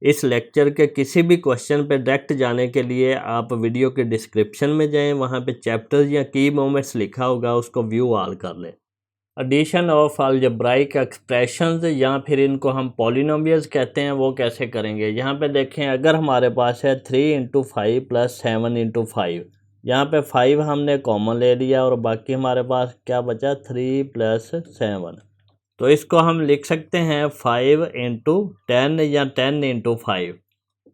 इस लेक्चर के किसी भी क्वेश्चन पे डायरेक्ट जाने के लिए आप वीडियो के डिस्क्रिप्शन में जाएं, वहाँ पे चैप्टर्स या की मोमेंट्स लिखा होगा, उसको व्यू ऑल कर लें। एडिशन ऑफ अलजेब्राइक एक्सप्रेशंस या फिर इनको हम पॉलिनोमियल्स कहते हैं, वो कैसे करेंगे। यहाँ पे देखें, अगर हमारे पास है 3 इंटू 5 प्लस 7 इंटू 5, यहाँ पे 5 हमने कॉमन ले लिया और बाकी हमारे पास क्या बचा 3 प्लस 7। तो इसको हम लिख सकते हैं 5 इंटू 10 या 10 इंटू 5,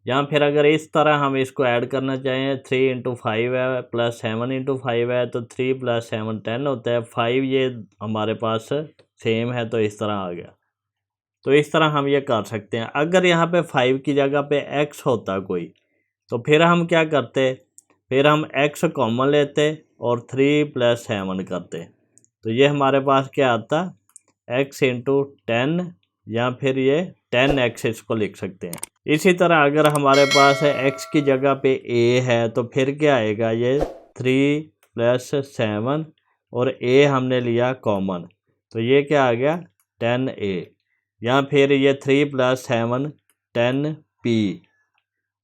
या फिर अगर इस तरह हम इसको ऐड करना चाहें 3 इंटू 5 है प्लस 7 इंटू 5 है तो 3 प्लस 7 10 होता है। 5 ये हमारे पास सेम है तो इस तरह आ गया। तो इस तरह हम ये कर सकते हैं। अगर यहाँ पे 5 की जगह पे x होता कोई, तो फिर हम क्या करते, फिर हम x कॉमन लेते और 3 प्लस 7 करते। तो ये हमारे पास क्या आता, x इंटू 10, या फिर ये 10x इसको लिख सकते हैं। इसी तरह अगर हमारे पास है x की जगह पे a है तो फिर क्या आएगा, ये 3 प्लस 7 और a हमने लिया कॉमन, तो ये क्या आ गया 10a, या फिर ये 3 प्लस 7 10p।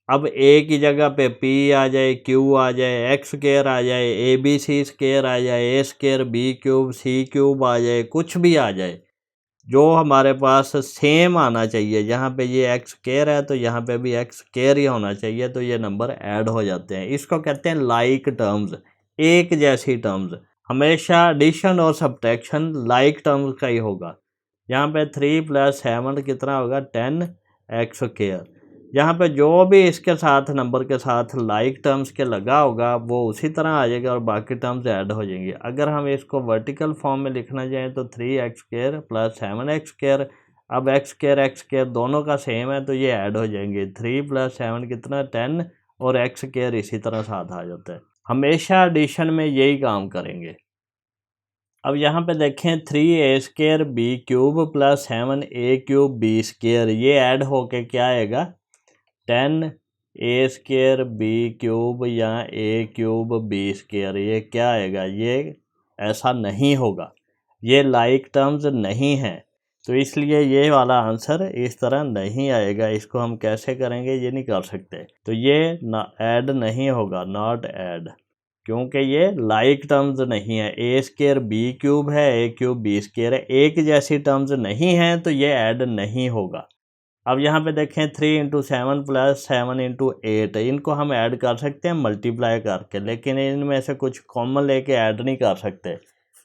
अब a की जगह पे p आ जाए, q आ जाए, x स्क्वायर आ जाए, abc स्क्वायर आ जाए, a square b cube c cube आ जाए, कुछ भी आ जाए जो हमारे पास सेम आना चाहिए। यहाँ पे ये एक्स स्क्वायर है तो यहाँ पे भी एक्स स्क्वायर ही होना चाहिए, तो ये नंबर ऐड हो जाते हैं। इसको कहते हैं लाइक टर्म्स, एक जैसी टर्म्स। हमेशा एडिशन और सब्ट्रैक्शन लाइक टर्म्स का ही होगा। यहाँ पे 3 प्लस 7 कितना होगा 10 एक्स स्क्वायर। यहाँ पे जो भी इसके साथ नंबर के साथ लाइक टर्म्स के लगा होगा वो उसी तरह आ जाएगा और बाकी टर्म्स ऐड हो जाएंगे। अगर हम इसको वर्टिकल फॉर्म में लिखना चाहें तो 3x square plus 7x square. अब x स्क्वायर दोनों का सेम है तो ये ऐड हो जाएंगे। 3 प्लस 7 कितना 10 और x स्क्वायर इसी तरह साथ आ जाता है। हमेशा एडिशन में यही काम करेंगे। अब यहाँ पे देखें 3a square b cube plus 7a cube b square, ये ऐड होके क्या आएगा 10a स्क्वायर b क्यूब या a क्यूब b स्क्वायर। ये क्या आएगा, ये ऐसा नहीं होगा, ये लाइक टर्म्स नहीं हैं, तो इसलिए ये वाला आंसर इस तरह नहीं आएगा। इसको हम कैसे करेंगे, ये नहीं कर सकते, तो ये ऐड नहीं होगा, नॉट ऐड, क्योंकि ये लाइक टर्म्स नहीं है। ए स्क्वायर बी क्यूब है, ए क्यूब बी स्क्वायर है, एक जैसी टर्म्स नहीं हैं तो ये ऐड नहीं होगा। अब यहाँ पे देखें 3 इंटू 7 प्लस 7 इंटू 8, इनको हम ऐड कर सकते हैं मल्टीप्लाई करके, लेकिन इनमें से कुछ कॉमन लेके ऐड नहीं कर सकते।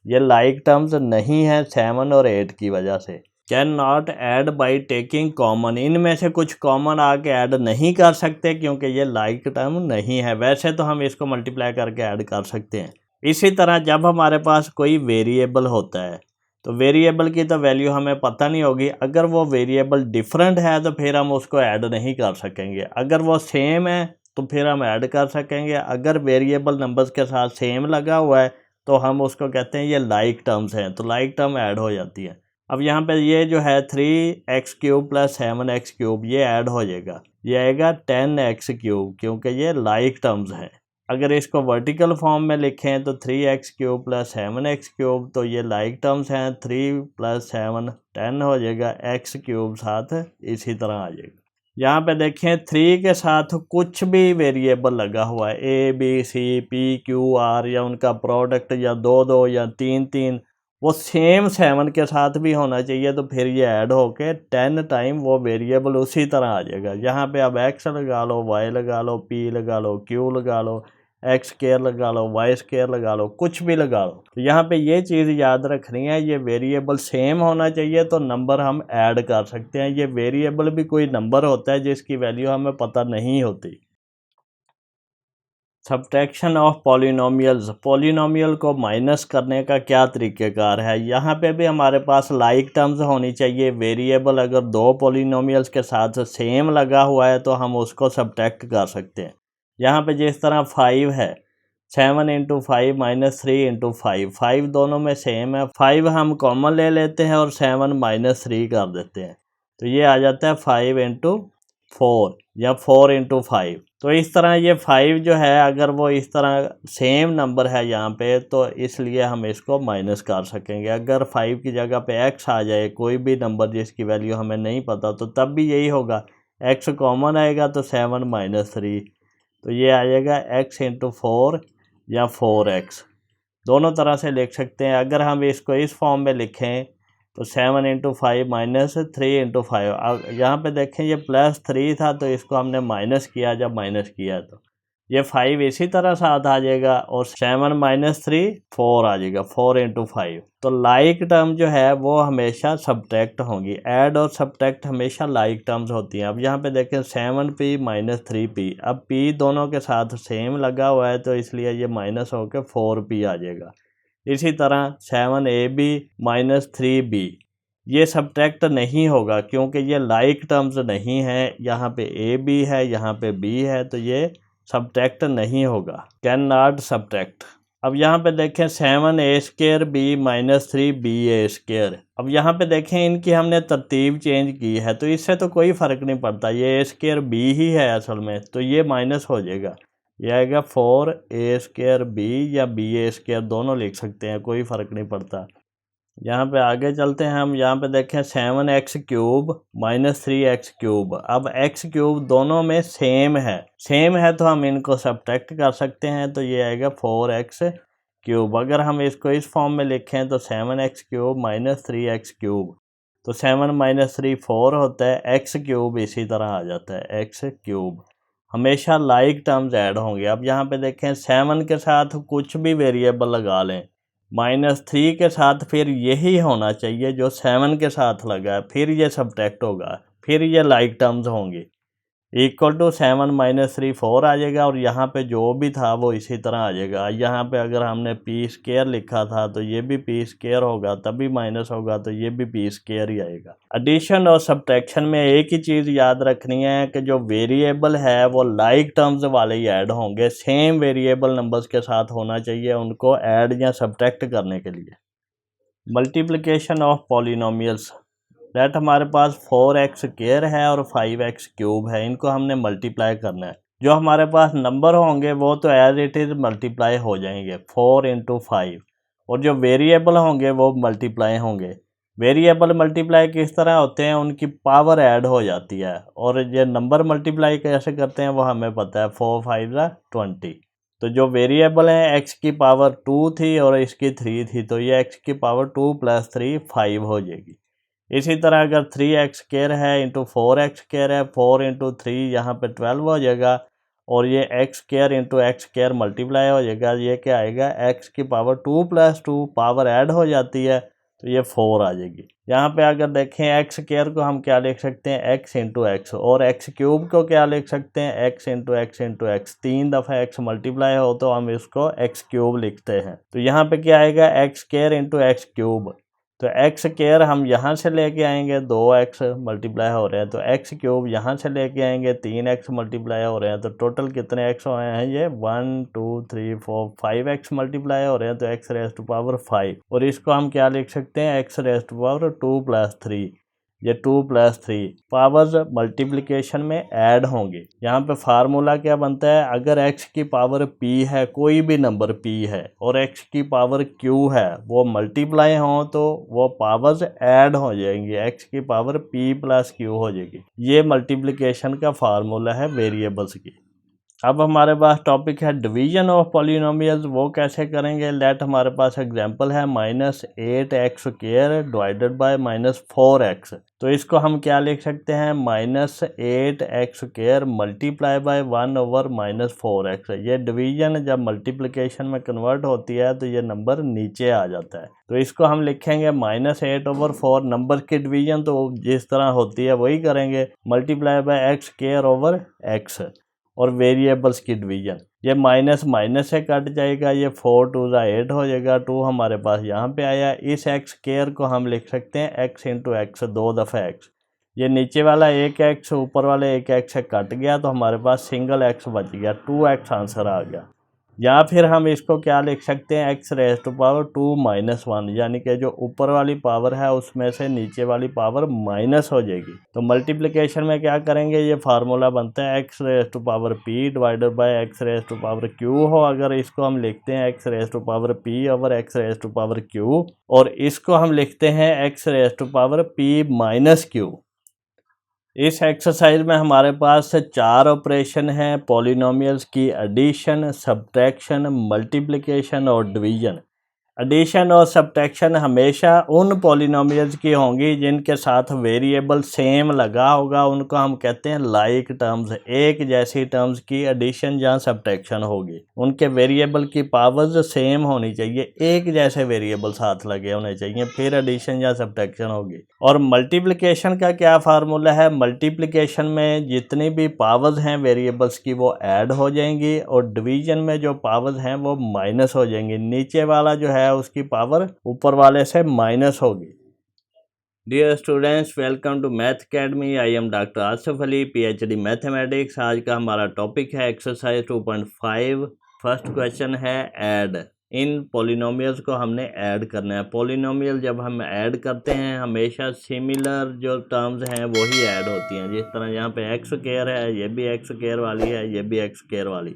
ये लाइक टर्म्स नहीं है 7 और 8 की वजह से। Can not add by taking common, इनमें से कुछ कॉमन आके ऐड नहीं कर सकते क्योंकि ये लाइक टर्म नहीं है। वैसे तो हम इसको मल्टीप्लाई करके ऐड कर सकते हैं। इसी तरह जब हमारे पास कोई वेरिएबल होता है तो वेरिएबल की तो वैल्यू हमें पता नहीं होगी। अगर वो वेरिएबल डिफरेंट है तो फिर हम उसको ऐड नहीं कर सकेंगे। अगर वो सेम है तो फिर हम ऐड कर सकेंगे। अगर वेरिएबल नंबर्स के साथ सेम लगा हुआ है तो हम उसको कहते हैं ये लाइक टर्म्स हैं, तो लाइक टर्म ऐड हो जाती है। अब यहाँ पे ये जो है 3x cube plus 7x cube, ये ऐड हो जाएगा, ये आएगा 10x क्यूब, क्योंकि ये लाइक टर्म्स हैं। अगर इसको वर्टिकल फॉर्म में लिखें तो 3x cube plus 7x cube, तो ये लाइक टर्म्स हैं, 3 प्लस 7 10 हो जाएगा, x क्यूब साथ इसी तरह आ जाएगा। यहाँ पे देखें 3 के साथ कुछ भी वेरिएबल लगा हुआ है, a b c p q r, या उनका प्रोडक्ट या 2 2 या 3 3, वो सेम 7 के साथ भी होना चाहिए, तो फिर ये ऐड होके 10 टाइम वो वेरिएबल उसी तरह आ जाएगा। यहाँ पे अब x लगा लो, y लगा लो, p लगा लो, q लगा लो, एक्स स्क्वायर लगा लो, वाई स्क्वायर लगा लो, कुछ भी लगा लो। तो यहाँ पे ये चीज़ याद रखनी है, ये वेरिएबल सेम होना चाहिए तो नंबर हम ऐड कर सकते हैं। ये वेरिएबल भी कोई नंबर होता है जिसकी वैल्यू हमें पता नहीं होती। सब्ट्रैक्शन ऑफ पॉलिनोमियल्स, पॉलिनोमियल को माइनस करने का क्या तरीक़ेकार है। यहाँ पे भी हमारे पास लाइक टर्म्स होनी चाहिए। वेरिएबल अगर 2 पॉलिनोमियल्स के साथ सेम लगा हुआ है तो हम उसको सब्ट्रैक्ट कर सकते हैं। यहाँ पे जिस तरह 5 है, 7 इंटू 5 माइनस 3 इंटू 5, 5 दोनों में सेम है, 5 हम कॉमन ले लेते हैं और 7 माइनस 3 कर देते हैं, तो ये आ जाता है 5 इंटू 4 या 4 इंटू 5। तो इस तरह ये 5 जो है अगर वो इस तरह सेम नंबर है यहाँ पे, तो इसलिए हम इसको माइनस कर सकेंगे। अगर 5 की जगह पे x आ जाए, कोई भी नंबर जिसकी वैल्यू हमें नहीं पता, तो तब भी यही होगा, एक्स कॉमन आएगा तो 7 माइनस 3, तो ये आ जाएगा x इंटू 4 या 4x, दोनों तरह से लिख सकते हैं। अगर हम इसको इस फॉर्म में लिखें तो 7 इंटू 5 माइनस 3 इंटू 5। अब यहाँ पे देखें ये +3 था तो इसको हमने माइनस किया, जब माइनस किया तो ये 5 इसी तरह साथ आ जाएगा और 7 माइनस 3 4 आ जाएगा, 4 इंटू 5। तो लाइक टर्म जो है वो हमेशा सब्ट्रैक्ट होंगी, ऐड और सब्ट्रैक्ट हमेशा लाइक टर्म्स होती हैं। अब यहाँ पे देखें 7p माइनस 3p, अब p दोनों के साथ सेम लगा हुआ है तो इसलिए ये माइनस होकर 4p आ जाएगा। इसी तरह 7ab माइनस 3b, ये सब्ट्रैक्ट नहीं होगा क्योंकि ये लाइक टर्म्स नहीं है, यहाँ पे ab है यहाँ पे b है तो ये सब्ट्रैक्ट नहीं होगा, कैन नॉट सब्ट्रैक्ट। अब यहाँ पे देखें 7a² b माइनस 3ba²। अब यहाँ पे देखें इनकी हमने तरतीब चेंज की है तो इससे तो कोई फ़र्क नहीं पड़ता, ये a² b ही है असल में, तो ये माइनस हो जाएगा, ये आएगा 4a² b या ba² दोनों लिख सकते हैं, कोई फ़र्क नहीं पड़ता। यहाँ पे आगे चलते हैं हम, यहाँ पे देखें 7x³ माइनस 3x³। अब x³ दोनों में सेम है तो हम इनको सब्ट्रैक्ट कर सकते हैं, तो ये आएगा 4x³ अगर हम इसको इस फॉर्म में लिखें तो 7x³ माइनस 3x³ तो 7 माइनस 3 4 होता है, x³ इसी तरह आ जाता है x³। हमेशा लाइक टर्म्स ऐड होंगे। अब यहाँ पे देखें 7 के साथ कुछ भी वेरिएबल लगा लें, -3 के साथ फिर यही होना चाहिए जो 7 के साथ लगा है, फिर ये सब्ट्रैक्ट होगा, फिर ये लाइक टर्म्स होंगे। इक्वल टू 7 माइनस 3 4 आ जाएगा और यहाँ पे जो भी था वो इसी तरह आ जाएगा। यहाँ पे अगर हमने p² लिखा था तो ये भी p² होगा, तभी माइनस होगा तो ये भी p² ही आएगा। एडिशन और सब्ट्रैक्शन में एक ही चीज़ याद रखनी है कि जो वेरिएबल है वो लाइक टर्म्स वाले ही ऐड होंगे, सेम वेरिएबल नंबर्स के साथ होना चाहिए उनको ऐड या सब्ट्रैक्ट करने के लिए। मल्टीप्लिकेशन ऑफ पॉलिनोमियल्स, दैट हमारे पास 4x² है और 5x³ है, इनको हमने मल्टीप्लाई करना है। जो हमारे पास नंबर होंगे वो तो एज इट इज़ मल्टीप्लाई हो जाएंगे 4 इंटू 5, और जो वेरिएबल होंगे वो मल्टीप्लाई होंगे। वेरिएबल मल्टीप्लाई किस तरह होते हैं, उनकी पावर ऐड हो जाती है, और ये नंबर मल्टीप्लाई कैसे करते हैं वो हमें पता है, 4 5 20। तो जो वेरिएबल है x की पावर 2 थी और इसकी 3 थी तो ये x की पावर 2 + 3 5 हो जाएगी। इसी तरह अगर 3x² है इंटू 4x² है, 4 इंटू 3 यहाँ पे 12 हो जाएगा, और ये x² इंटू x² मल्टीप्लाई हो जाएगा, ये क्या आएगा x की पावर 2 + 2, पावर ऐड हो जाती है तो ये 4 आ जाएगी। यहाँ पे अगर देखें x² को हम क्या लिख सकते हैं x इंटू x, और x³ को क्या लिख सकते हैं x into x into x, 3 दफ़ा x मल्टीप्लाई हो तो हम इसको x³ लिखते हैं। तो यहाँ पे क्या आएगा x² इंटू x³, तो x² हम यहाँ से लेके आएंगे, 2x मल्टीप्लाई हो रहे हैं, तो x³ यहाँ से लेके आएंगे, 3x मल्टीप्लाई हो रहे हैं, तो टोटल कितने x हो रहे हैं ये 1 2 3 4 5x मल्टीप्लाई हो रहे हैं, तो x⁻⁵ और इसको हम क्या लिख सकते हैं x⁻² + 3, ये 2 + 3 पावर्स मल्टीप्लिकेशन में ऐड होंगे। यहाँ पे फार्मूला क्या बनता है, अगर x की पावर p है, कोई भी नंबर p है, और x की पावर q है, वो मल्टीप्लाई हो तो वो पावर्स ऐड हो जाएंगी, x की पावर p + q हो जाएगी। ये मल्टीप्लिकेशन का फार्मूला है वेरिएबल्स की। अब हमारे पास टॉपिक है डिवीजन ऑफ पॉलिनोमियल्स, वो कैसे करेंगे। लेट हमारे पास एग्जांपल है -8x² डिवाइडेड बाय -4x, तो इसको हम क्या लिख सकते हैं -8x² मल्टीप्लाई बाय 1/-4x। ये डिवीजन जब मल्टीप्लिकेशन में कन्वर्ट होती है तो ये नंबर नीचे आ जाता है, तो इसको हम लिखेंगे -8/4। नंबर की डिवीजन तो जिस तरह होती है वही करेंगे, मल्टीप्लाई बाय x²/x, और वेरिएबल्स की डिवीजन ये माइनस माइनस से कट जाएगा, ये 4 2 8 हो जाएगा, 2 हमारे पास यहाँ पे आया। इस x² को हम लिख सकते हैं x इंटू x, 2 दफ़ा x, ये नीचे वाला एक x ऊपर वाले एक x से कट गया तो हमारे पास सिंगल x बच गया, 2x आंसर आ गया। या फिर हम इसको क्या लिख सकते हैं x⁻² - 1, यानी कि जो ऊपर वाली पावर है उसमें से नीचे वाली पावर माइनस हो जाएगी। तो मल्टीप्लिकेशन में क्या करेंगे, ये फार्मूला बनता है x⁻p डिवाइडेड बाय x⁻q हो, अगर इसको हम लिखते हैं x⁻p/x⁻q, और इसको हम लिखते हैं x⁻p - q। इस एक्सरसाइज में हमारे पास 4 ऑपरेशन हैं, पॉलिनोमियल्स की एडिशन, सब्ट्रैक्शन, मल्टीप्लिकेशन और डिवीजन। एडिशन और सब्ट्रैक्शन हमेशा उन पॉलिनोमियल्स की होंगी जिनके साथ वेरिएबल सेम लगा होगा, उनको हम कहते हैं लाइक टर्म्स। एक जैसी टर्म्स की एडिशन या सब्ट्रैक्शन होगी, उनके वेरिएबल की पावर्स सेम होनी चाहिए, एक जैसे वेरिएबल साथ लगे होने चाहिए, फिर एडिशन या सब्ट्रैक्शन होगी। और मल्टीप्लिकेशन का क्या फार्मूला है? मल्टीप्लिकेशन में जितनी भी पावर्स हैं वेरिएबल्स की वो ऐड हो जाएंगी, और डिवीजन में जो पावर्स हैं वो माइनस हो जाएंगी। नीचे वाला जो है उसकी पावर ऊपर वाले से माइनस होगी। Dear students, welcome to math academy. I am doctor Asif Ali, PhD mathematics. आज का हमारा टॉपिक है एक्सरसाइज 2.5। फर्स्ट क्वेश्चन है ऐड। इन पॉलिनोमियल्स को हमने ऐड करना है। पॉलिनोमियल जब हम ऐड करते हैं हमेशा सिमिलर जो टर्म्स हैं वही ऐड होती हैं। जिस तरह यहाँ पे एक्स स्क्वायर है, ये भी एक्स स्क्वायर वाली है, ये भी एक्स स्क्वायर वाली,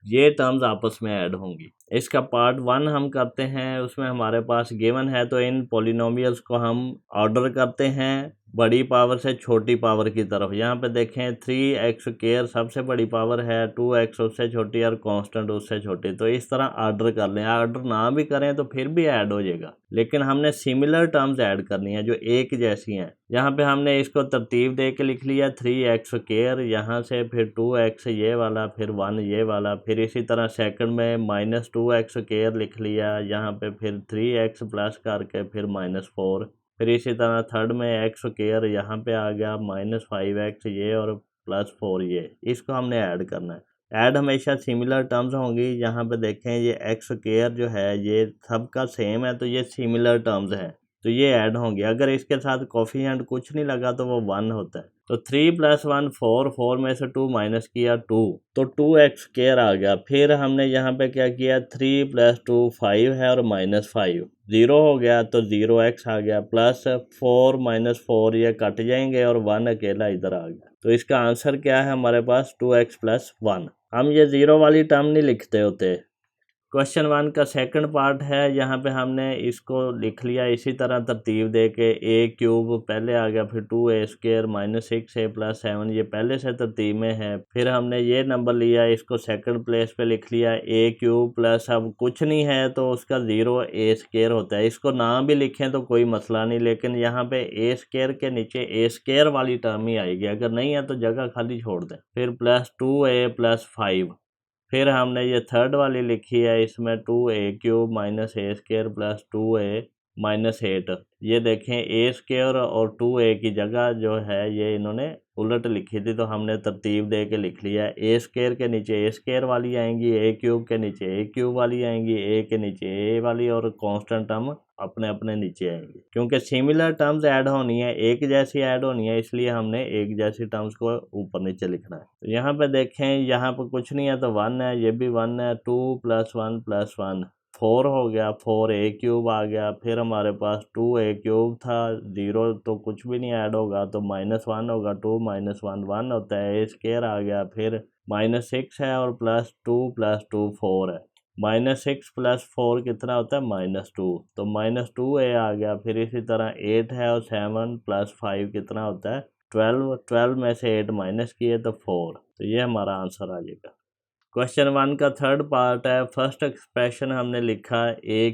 ये टर्म्स आपस में ऐड होंगी। इसका पार्ट 1 हम करते हैं। उसमें हमारे पास गिवन है तो इन पॉलिनोमियल्स को हम ऑर्डर करते हैं बड़ी पावर से छोटी पावर की तरफ। यहाँ पे देखें 3x² सबसे बड़ी पावर है, 2x उससे छोटी और कांस्टेंट उससे छोटी। तो इस तरह ऑर्डर कर लें। ऑर्डर ना भी करें तो फिर भी ऐड हो जाएगा, लेकिन हमने सिमिलर टर्म्स ऐड करनी है जो एक जैसी हैं। यहाँ पे हमने इसको तरतीब दे के लिख लिया 3x², यहाँ से फिर 2x ये वाला, फिर 1 ये वाला, फिर इसी तरह सेकंड में -2x² लिख लिया, यहाँ पे फिर 3x प्लस करके फिर -4, फिर इसी तरह थर्ड में x², यहाँ पे आ गया -5x ये और +4 ये। इसको हमने ऐड करना है। ऐड हमेशा सिमिलर टर्म्स होंगी। यहाँ पे देखें ये x² जो है ये सबका सेम है, तो ये सिमिलर टर्म्स हैं, तो ये ऐड होंगे। अगर इसके साथ कोफिशिएंट कुछ नहीं लगा तो वो 1 होता है। तो 3 + 1 4, 4 में से 2 माइनस किया 2, तो 2x² आ गया। फिर हमने यहाँ पे क्या किया, 3 + 2 5 है और -5 0 हो गया, तो 0x आ गया, +4 -4 ये कट जाएंगे और 1 अकेला इधर आ गया। तो इसका आंसर क्या है हमारे पास, 2x + 1। हम ये 0 वाली टर्म नहीं लिखते होते। क्वेश्चन 1 का सेकंड पार्ट है। यहाँ पे हमने इसको लिख लिया इसी तरह तरतीब दे के, a³ पहले आ गया, फिर 2a² -6a + 7 ये पहले से तरतीब में है। फिर हमने ये नंबर लिया, इसको सेकंड प्लेस पे लिख लिया a³ प्लस, अब कुछ नहीं है तो उसका 0a² होता है। इसको ना भी लिखें तो कोई मसला नहीं, लेकिन यहाँ पे a² के नीचे a² वाली टर्म ही आएगी। अगर नहीं है तो जगह खाली छोड़ दें। फिर +2a + 5, फिर हमने ये थर्ड वाली लिखी है, इसमें 2a³ -a² + 2a -8। ये देखें a² और 2a की जगह जो है ये इन्होंने उलट लिखी थी, तो हमने तरतीब दे के लिख लिया। a² के नीचे a² वाली आएंगी, a³ के नीचे a³ वाली आएंगी, a के नीचे a वाली, और कांस्टेंट टर्म अपने अपने नीचे आएंगे। क्योंकि सिमिलर टर्म्स ऐड होनी है, एक जैसी ऐड होनी है, इसलिए हमने एक जैसी टर्म्स को ऊपर नीचे लिखना है। तो यहाँ पे देखें, यहाँ पे कुछ नहीं है तो 1 है, ये भी 1 है, 2 + 1 + 1 4 हो गया, 4a³ आ गया। फिर हमारे पास 2a³ था, 0 तो कुछ भी नहीं ऐड होगा, तो -1 होगा, 2 - 1 1 होता है, a² आ गया। फिर -6 है और +2 + 2 4 है, -6 + 4 कितना होता है, -2, तो -2a आ गया। फिर इसी तरह 8 है और 7 + 5 कितना होता है, 12, 12 में से 8 माइनस किए तो 4, तो ये हमारा आंसर आ जाएगा। क्वेश्चन 1 का थर्ड पार्ट है। फर्स्ट एक्सप्रेशन हमने लिखा a³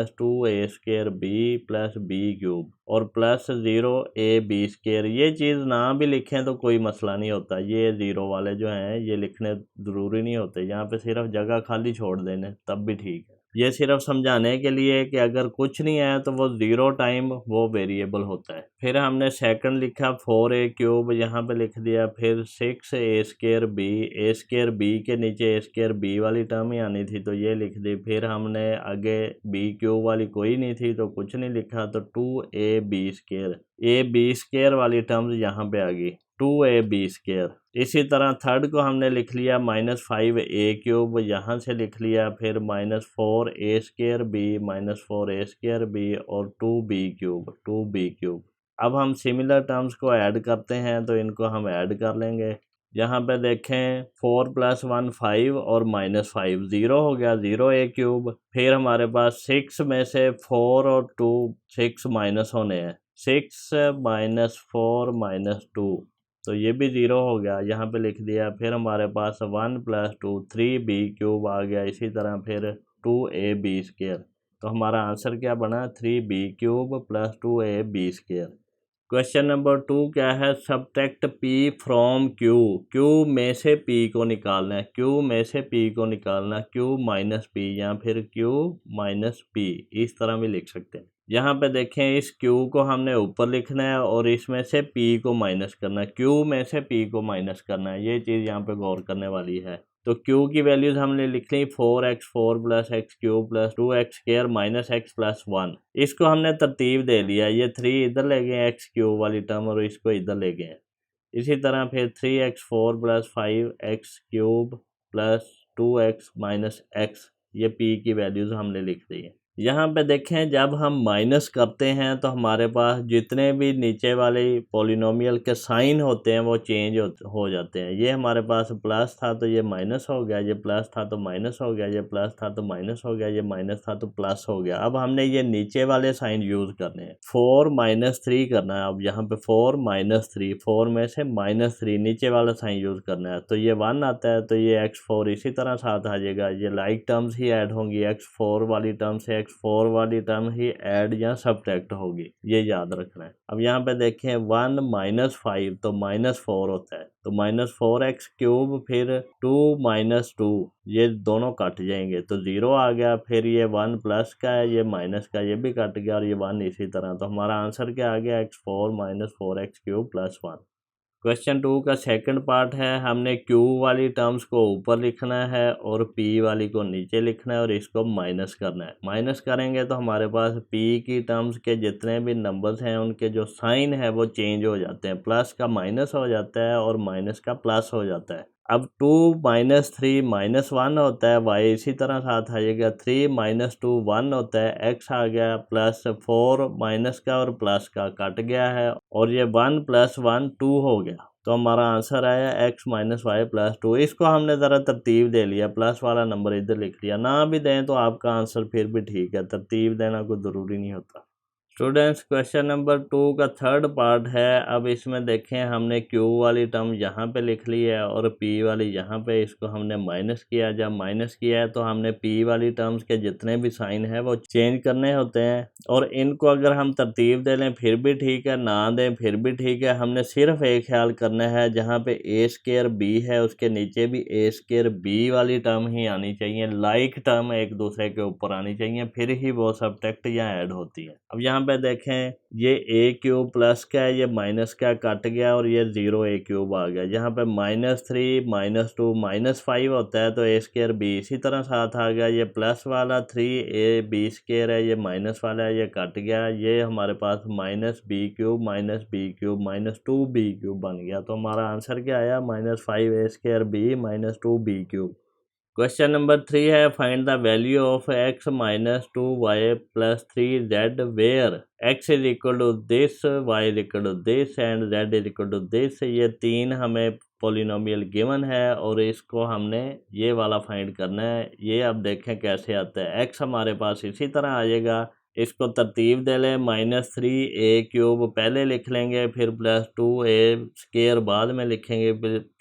- 2a² b + b³ और +0ab²। ये चीज़ ना भी लिखें तो कोई मसला नहीं होता, ये 0 वाले जो हैं ये लिखने ज़रूरी नहीं होते, यहाँ पे सिर्फ जगह खाली छोड़ देने तब भी ठीक है। ये सिर्फ समझाने के लिए कि अगर कुछ नहीं है तो वो 0 टाइम वो वेरिएबल होता है। फिर हमने सेकंड लिखा 4a³ यहाँ पे लिख दिया। फिर 6a² b, a² के नीचे a² वाली टर्म ही आनी थी तो ये लिख दी। फिर हमने आगे b³ वाली कोई नहीं थी तो कुछ नहीं लिखा, तो 2ab², वाली टर्म्स यहाँ पे आ गई, 2ab²। इसी तरह थर्ड को हमने लिख लिया -5a³ यहाँ से लिख लिया। फिर -4a² b, -4a² b और 2b³। अब हम सिमिलर टर्म्स को ऐड करते हैं, तो इनको हम ऐड कर लेंगे। यहाँ पे देखें 4 + 1 5 और -5 0 हो गया, 0a³। फिर हमारे पास 6 में से 4 और 2 6 माइनस होने हैं, 6 माइनस 4 माइनस 2, तो ये भी 0 हो गया, यहाँ पे लिख दिया। फिर हमारे पास 1 प्लस 2 3b³ आ गया, इसी तरह फिर 2ab²। तो हमारा आंसर क्या बना, 3b³ plus 2ab²। Question number 2 क्या है, subtract p from q। q में से p को निकालना है, q में से p को निकालना है, q माइनस p या फिर q माइनस p, इस तरह भी लिख सकते हैं। यहाँ पे देखें, इस q को हमने ऊपर लिखना है और इसमें से p को माइनस करना है, q में से p को माइनस करना है, ये चीज़ यहाँ पे गौर करने वाली है। तो q की वैल्यूज हमने लिख ली 4x4 plus x³ plus 2x² minus x plus 1। इसको हमने तरतीब दे लिया, ये 3 इधर ले गए x³ वाली टर्म और इसको इधर ले गए। इसी तरह फिर 3x4 plus 5x³ plus 2x minus x, ये p की वैल्यूज़ हमने लिख दी है। यहाँ पे देखें, जब हम माइनस करते हैं तो हमारे पास जितने भी नीचे वाले पॉलिनोमियल के साइन होते हैं वो चेंज हो जाते हैं। ये हमारे पास प्लस था तो ये माइनस हो गया, ये प्लस था तो माइनस हो गया, ये प्लस था तो माइनस हो गया, ये माइनस था तो प्लस हो गया। अब हमने ये नीचे वाले साइन यूज़ करने हैं, 4 माइनस 3 करना है। अब यहाँ पे 4 माइनस 3, 4 में से माइनस 3, नीचे वाला साइन यूज़ करना है, तो ये 1 आता है, तो ये x4 इसी तरह साथ आ जाएगा। ये लाइक टर्म्स ही ऐड होंगी, x4 वाली टर्म से x4 वाली टर्म ही ऐड या सब्ट्रैक्ट होगी, ये याद रखना है। अब यहाँ पे देखें 1 माइनस 5 तो माइनस 4 होता है, तो माइनस 4x³ फिर 2 माइनस 2, ये दोनों कट जाएंगे तो 0 आ गया। फिर ये 1 प्लस का है, ये माइनस का, ये भी कट गया और ये 1 इसी तरह। तो हमारा आंसर क्या आ गया, x4 minus 4x³ plus 1। Question 2 का सेकंड पार्ट है, हमने q वाली टर्म्स को ऊपर लिखना है और p वाली को नीचे लिखना है और इसको माइनस करना है। माइनस करेंगे तो हमारे पास p की टर्म्स के जितने भी नंबर्स हैं उनके जो साइन है वो चेंज हो जाते हैं, प्लस का माइनस हो जाता है और माइनस का प्लस हो जाता है। अब 2 माइनस 3 माइनस 1 होता है, y इसी तरह साथ आ जाएगा, 3 माइनस 2 1 होता है, x आ गया, प्लस 4 माइनस का और प्लस का कट गया है और ये 1 प्लस 1 2 हो गया। तो हमारा आंसर आया x माइनस वाई प्लस 2। इसको हमने ज़रा तरतीब दे लिया, प्लस वाला नंबर इधर लिख लिया, ना भी दें तो आपका आंसर फिर भी ठीक है, तरतीब देना कोई ज़रूरी नहीं होता। स्टूडेंट्स, क्वेश्चन नंबर 2 का थर्ड पार्ट है। अब इसमें देखें, हमने q वाली टर्म यहाँ पे लिख ली है और p वाली यहाँ पे, इसको हमने माइनस किया। जब माइनस किया है तो हमने p वाली टर्म्स के जितने भी साइन है वो चेंज करने होते हैं और इनको अगर हम तरतीब दे लें फिर भी ठीक है, ना दें फिर भी ठीक है। हमने सिर्फ एक ख्याल करना है, जहाँ पे a² b है उसके नीचे भी a² b वाली टर्म ही आनी चाहिए, लाइक टर्म एक दूसरे के ऊपर आनी चाहिए, फिर ही वो सब्ट्रैक्ट या ऐड होती है। अब यहाँ पे देखें, ये a³ प्लस का है, ये माइनस का कट गया और ये 0 a³ आ गया। यहाँ पे माइनस 3 माइनस 2 माइनस 5 होता है तो a² b इसी तरह साथ आ गया। ये प्लस वाला 3ab² है, ये माइनस वाला है, ये कट गया। ये हमारे पास माइनस b³ माइनस 2b³ बन गया। तो हमारा आंसर क्या आया, minus 5a² b minus 2b³। Question number 3 है, find the value of x minus 2y plus 3z where x is equal to this, y is equal to this and z is equal to this. ये 3 हमें polynomial given है और इसको हमने ये वाला find करना है। ये अब देखें कैसे आता है। x हमारे पास इसी तरह आ जाएगा, इसको तरतीब दे लें, माइनस 3a³ पहले लिख लेंगे, फिर प्लस 2a² बाद में लिखेंगे,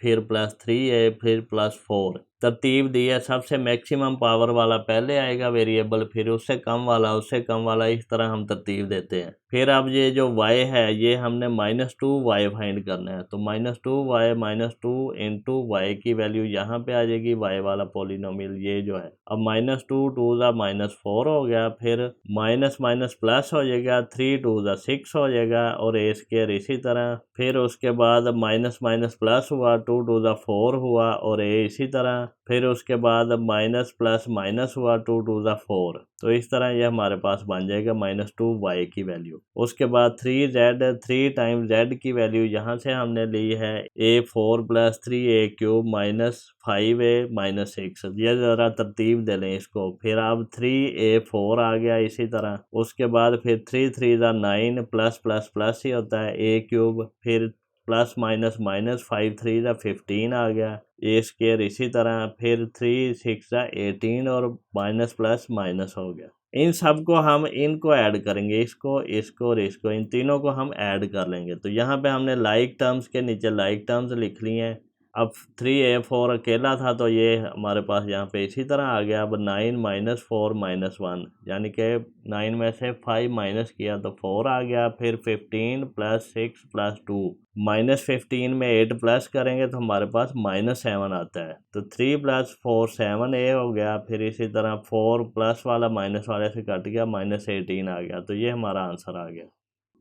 फिर प्लस 3a, फिर प्लस 4। तरतीब दी है, सबसे मैक्सिमम पावर वाला पहले आएगा वेरिएबल, फिर उससे कम वाला, उससे कम वाला, इस तरह हम तरतीब देते हैं। फिर अब ये जो y है ये हमने माइनस 2y फाइंड करना है, तो minus 2y minus 2 into y की वैल्यू यहाँ पे आ जाएगी, y वाला पॉलिनोमियल ये जो है। अब माइनस 2 2 ज़ा माइनस 4 हो गया, फिर माइनस माइनस प्लस हो जाएगा, 3 2 ज़ा 6 हो जाएगा और a² इसी तरह। फिर उसके बाद माइनस माइनस प्लस हुआ, 2 2 ज़ा 4 हुआ और a इसी तरह। फिर उसके बाद माइनस प्लस माइनस हुआ, 2 2 ज़ा 4। तो इस तरह ये हमारे पास बन जाएगा माइनस 2y की वैल्यू। उसके बाद 3z, 3 टाइम z की वैल्यू यहाँ से हमने ली है a4 plus 3a³ minus 5a minus 6। ये ज़रा तरतीब दे लें इसको। फिर अब 3a4 आ गया इसी तरह। उसके बाद फिर 3 3 ज़ा 9 प्लस प्लस प्लस ही होता है a³, फिर प्लस माइनस माइनस 5 3 ज़ा 15 आ गया, a² इसी तरह। फिर 3 6 ज़ा 18 और माइनस प्लस माइनस हो गया। इन सब को हम इनको ऐड करेंगे, इसको इसको और इसको, इन तीनों को हम ऐड कर लेंगे। तो यहाँ पे हमने लाइक टर्म्स के नीचे लाइक टर्म्स लिख ली हैं। अब 3a4 अकेला था तो ये हमारे पास यहाँ पे इसी तरह आ गया। अब 9 माइनस 4 माइनस 1, यानी कि 9 में से 5 माइनस किया तो 4 आ गया। फिर 15 प्लस 6 प्लस 2, -15 में 8 प्लस करेंगे तो हमारे पास -7 आता है। तो 3 प्लस 4 7 ए हो गया। फिर इसी तरह 4 प्लस वाला माइनस वाले से कट गया, -18 आ गया। तो ये हमारा आंसर आ गया।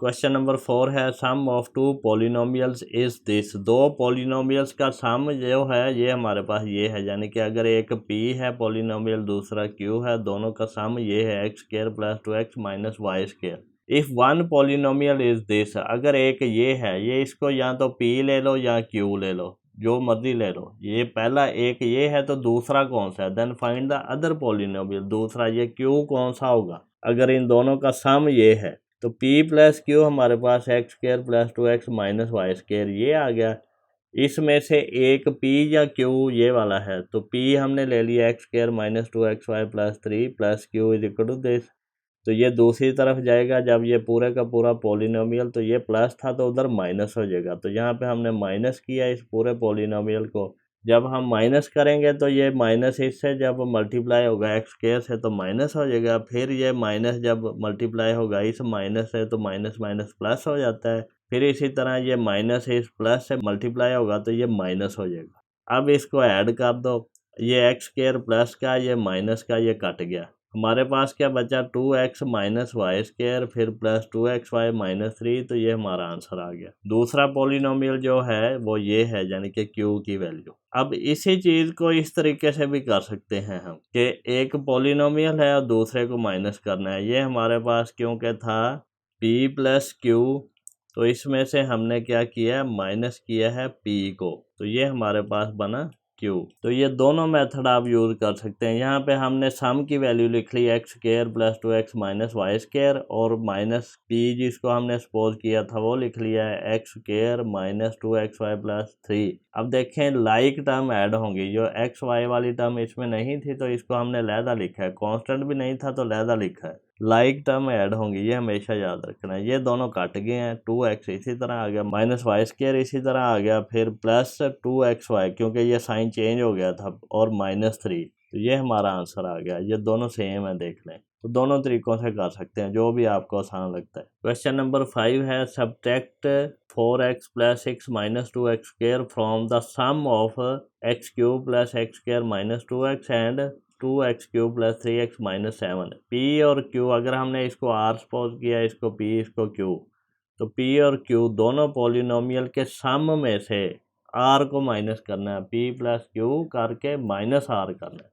क्वेश्चन नंबर 4 है sum of two polynomials is this. दो पॉलिनोमियल्स का सम जो है ये हमारे पास ये है, यानी कि अगर एक p है पॉलिनोमियल, दूसरा q है, दोनों का सम ये है x² + 2x - y²। If one polynomial is this, अगर एक ये है, ये इसको या तो p ले लो या q ले लो, जो मर्जी ले लो। ये पहला एक ये है तो दूसरा कौन सा है, then find the other polynomial. दूसरा ये q कौन सा होगा अगर इन दोनों का सम ये है। तो p + q हमारे पास x² + 2x - y² ये आ गया। इसमें से एक p या q ये वाला है, तो p हमने ले लिया x² - 2xy + 3 + q = दिस। तो ये दूसरी तरफ जाएगा, जब ये पूरे का पूरा पॉलिनोमियल, तो ये प्लस था तो उधर माइनस हो जाएगा। तो यहाँ पे हमने माइनस किया इस पूरे पॉलिनोमियल को। जब हम माइनस करेंगे तो ये माइनस इससे जब मल्टीप्लाई होगा x² से तो माइनस हो जाएगा। फिर ये माइनस जब मल्टीप्लाई होगा इस माइनस से तो माइनस माइनस प्लस हो जाता है। फिर इसी तरह ये माइनस इस प्लस से मल्टीप्लाई होगा तो ये माइनस हो जाएगा। अब इसको ऐड कर दो, ये x² प्लस का, ये माइनस का, ये कट गया। हमारे पास क्या बचा 2x - y², फिर प्लस 2xy - 3। तो ये हमारा आंसर आ गया। दूसरा पॉलिनोमियल जो है वो ये है, यानी कि q की वैल्यू। अब इसी चीज़ को इस तरीके से भी कर सकते हैं हम कि एक पॉलिनोमियल है और दूसरे को माइनस करना है। ये हमारे पास क्योंकि था p + q, तो इसमें से हमने क्या किया, माइनस किया है p को, तो ये हमारे पास बना q। तो ये दोनों मेथड आप यूज़ कर सकते हैं। यहाँ पे हमने सम की वैल्यू लिख ली x² + 2x - y², और माइनस p जिसको हमने सपोज किया था वो लिख लिया है x² - 2xy + 3। अब देखें लाइक टर्म ऐड होंगी, जो xy वाली टर्म इसमें नहीं थी तो इसको हमने लहदा लिखा है, कांस्टेंट भी नहीं था तो लहदा लिखा है। लाइक टर्म ऐड होंगी, ये हमेशा याद रखना है। ये दोनों कट गए हैं, 2x इसी तरह आ गया, -y² इसी तरह आ गया, फिर प्लस 2xy क्योंकि ये साइन चेंज हो गया था, और -3। तो ये हमारा आंसर आ गया। ये दोनों सेम है, देख लें। तो दोनों तरीकों से कर सकते हैं, जो भी आपको आसान लगता है। क्वेश्चन नंबर 5 है subtract 4x + 6 - 2x² from the sum of x³ + x² - 2x and 2x³ + 3x - 7। p और q अगर हमने इसको r सपोज किया, इसको p इसको q, तो p और q दोनों पॉलिनोमियल के सम में से r को माइनस करना है, p + q करके -r करना है।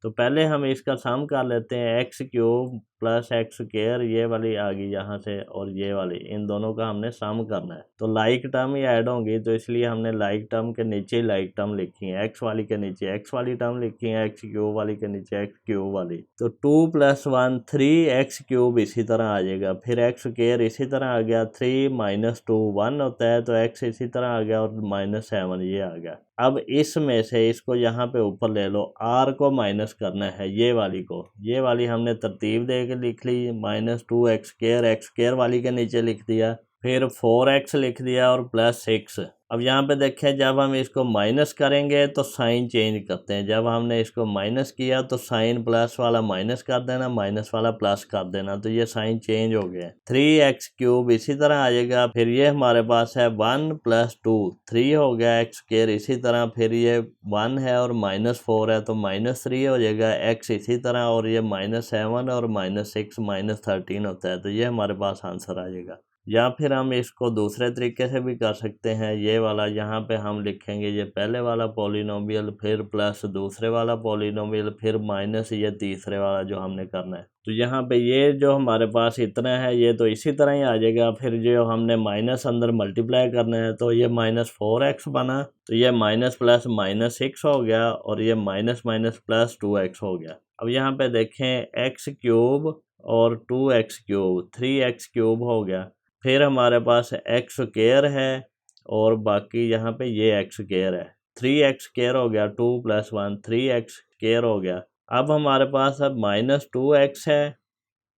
तो पहले हम इसका सम कर लेते हैं, x³ + x², ये वाली आ गई यहाँ से, और ये वाली, इन दोनों का हमने सम करना है। तो लाइक टर्म ही ऐड होंगी, तो इसलिए हमने लाइक टर्म के नीचे ही लाइक टर्म लिखी है, x वाली के नीचे x वाली टर्म लिखी है, x³ वाली के नीचे x³ वाली। तो 2 + 1 3x³ इसी तरह आ जाएगा, फिर x² इसी तरह आ गया, 3 - 2 1 होता है, तो x इसी तरह आ गया, और -7 ये आ गया। अब इसमें से इसको यहाँ पे ऊपर ले लो, r को माइनस करना है, ये वाली को, ये वाली हमने तरतीब दे के लिख ली, -2x², x² वाली के नीचे लिख दिया, फिर 4x लिख दिया, और +6। अब यहाँ पे देखें, जब हम इसको माइनस करेंगे तो साइन चेंज करते हैं। जब हमने इसको माइनस किया तो साइन प्लस वाला माइनस कर देना, माइनस वाला प्लस कर देना, तो ये साइन चेंज हो गया। 3x³ इसी तरह आ जाएगा, फिर ये हमारे पास है 1 + 2 3 हो गया, x² इसी तरह, फिर ये 1 है और -4 है तो -3 हो जाएगा, x इसी तरह, और ये -7 और -6 -13 होता है। तो ये हमारे पास आंसर आ जाएगा। या फिर हम इसको दूसरे तरीके से भी कर सकते हैं, ये वाला यहाँ पे हम लिखेंगे ये पहले वाला पॉलिनोमियल, फिर प्लस दूसरे वाला पॉलिनोमियल, फिर माइनस ये तीसरे वाला जो हमने करना है। तो यहाँ पे ये जो हमारे पास इतना है ये तो इसी तरह ही आ जाएगा। फिर जो हमने माइनस अंदर मल्टीप्लाई करना है तो ये -4x बना, तो ये माइनस प्लस -6 हो गया, और ये माइनस माइनस प्लस 2x हो गया। अब यहाँ पे देखें x³ और 2x³ 3x³ हो गया, फिर हमारे पास x² है, और बाकी यहाँ पे ये x² है, 3x² हो गया, 2 + 1 3x² हो गया। अब हमारे पास अब -2x है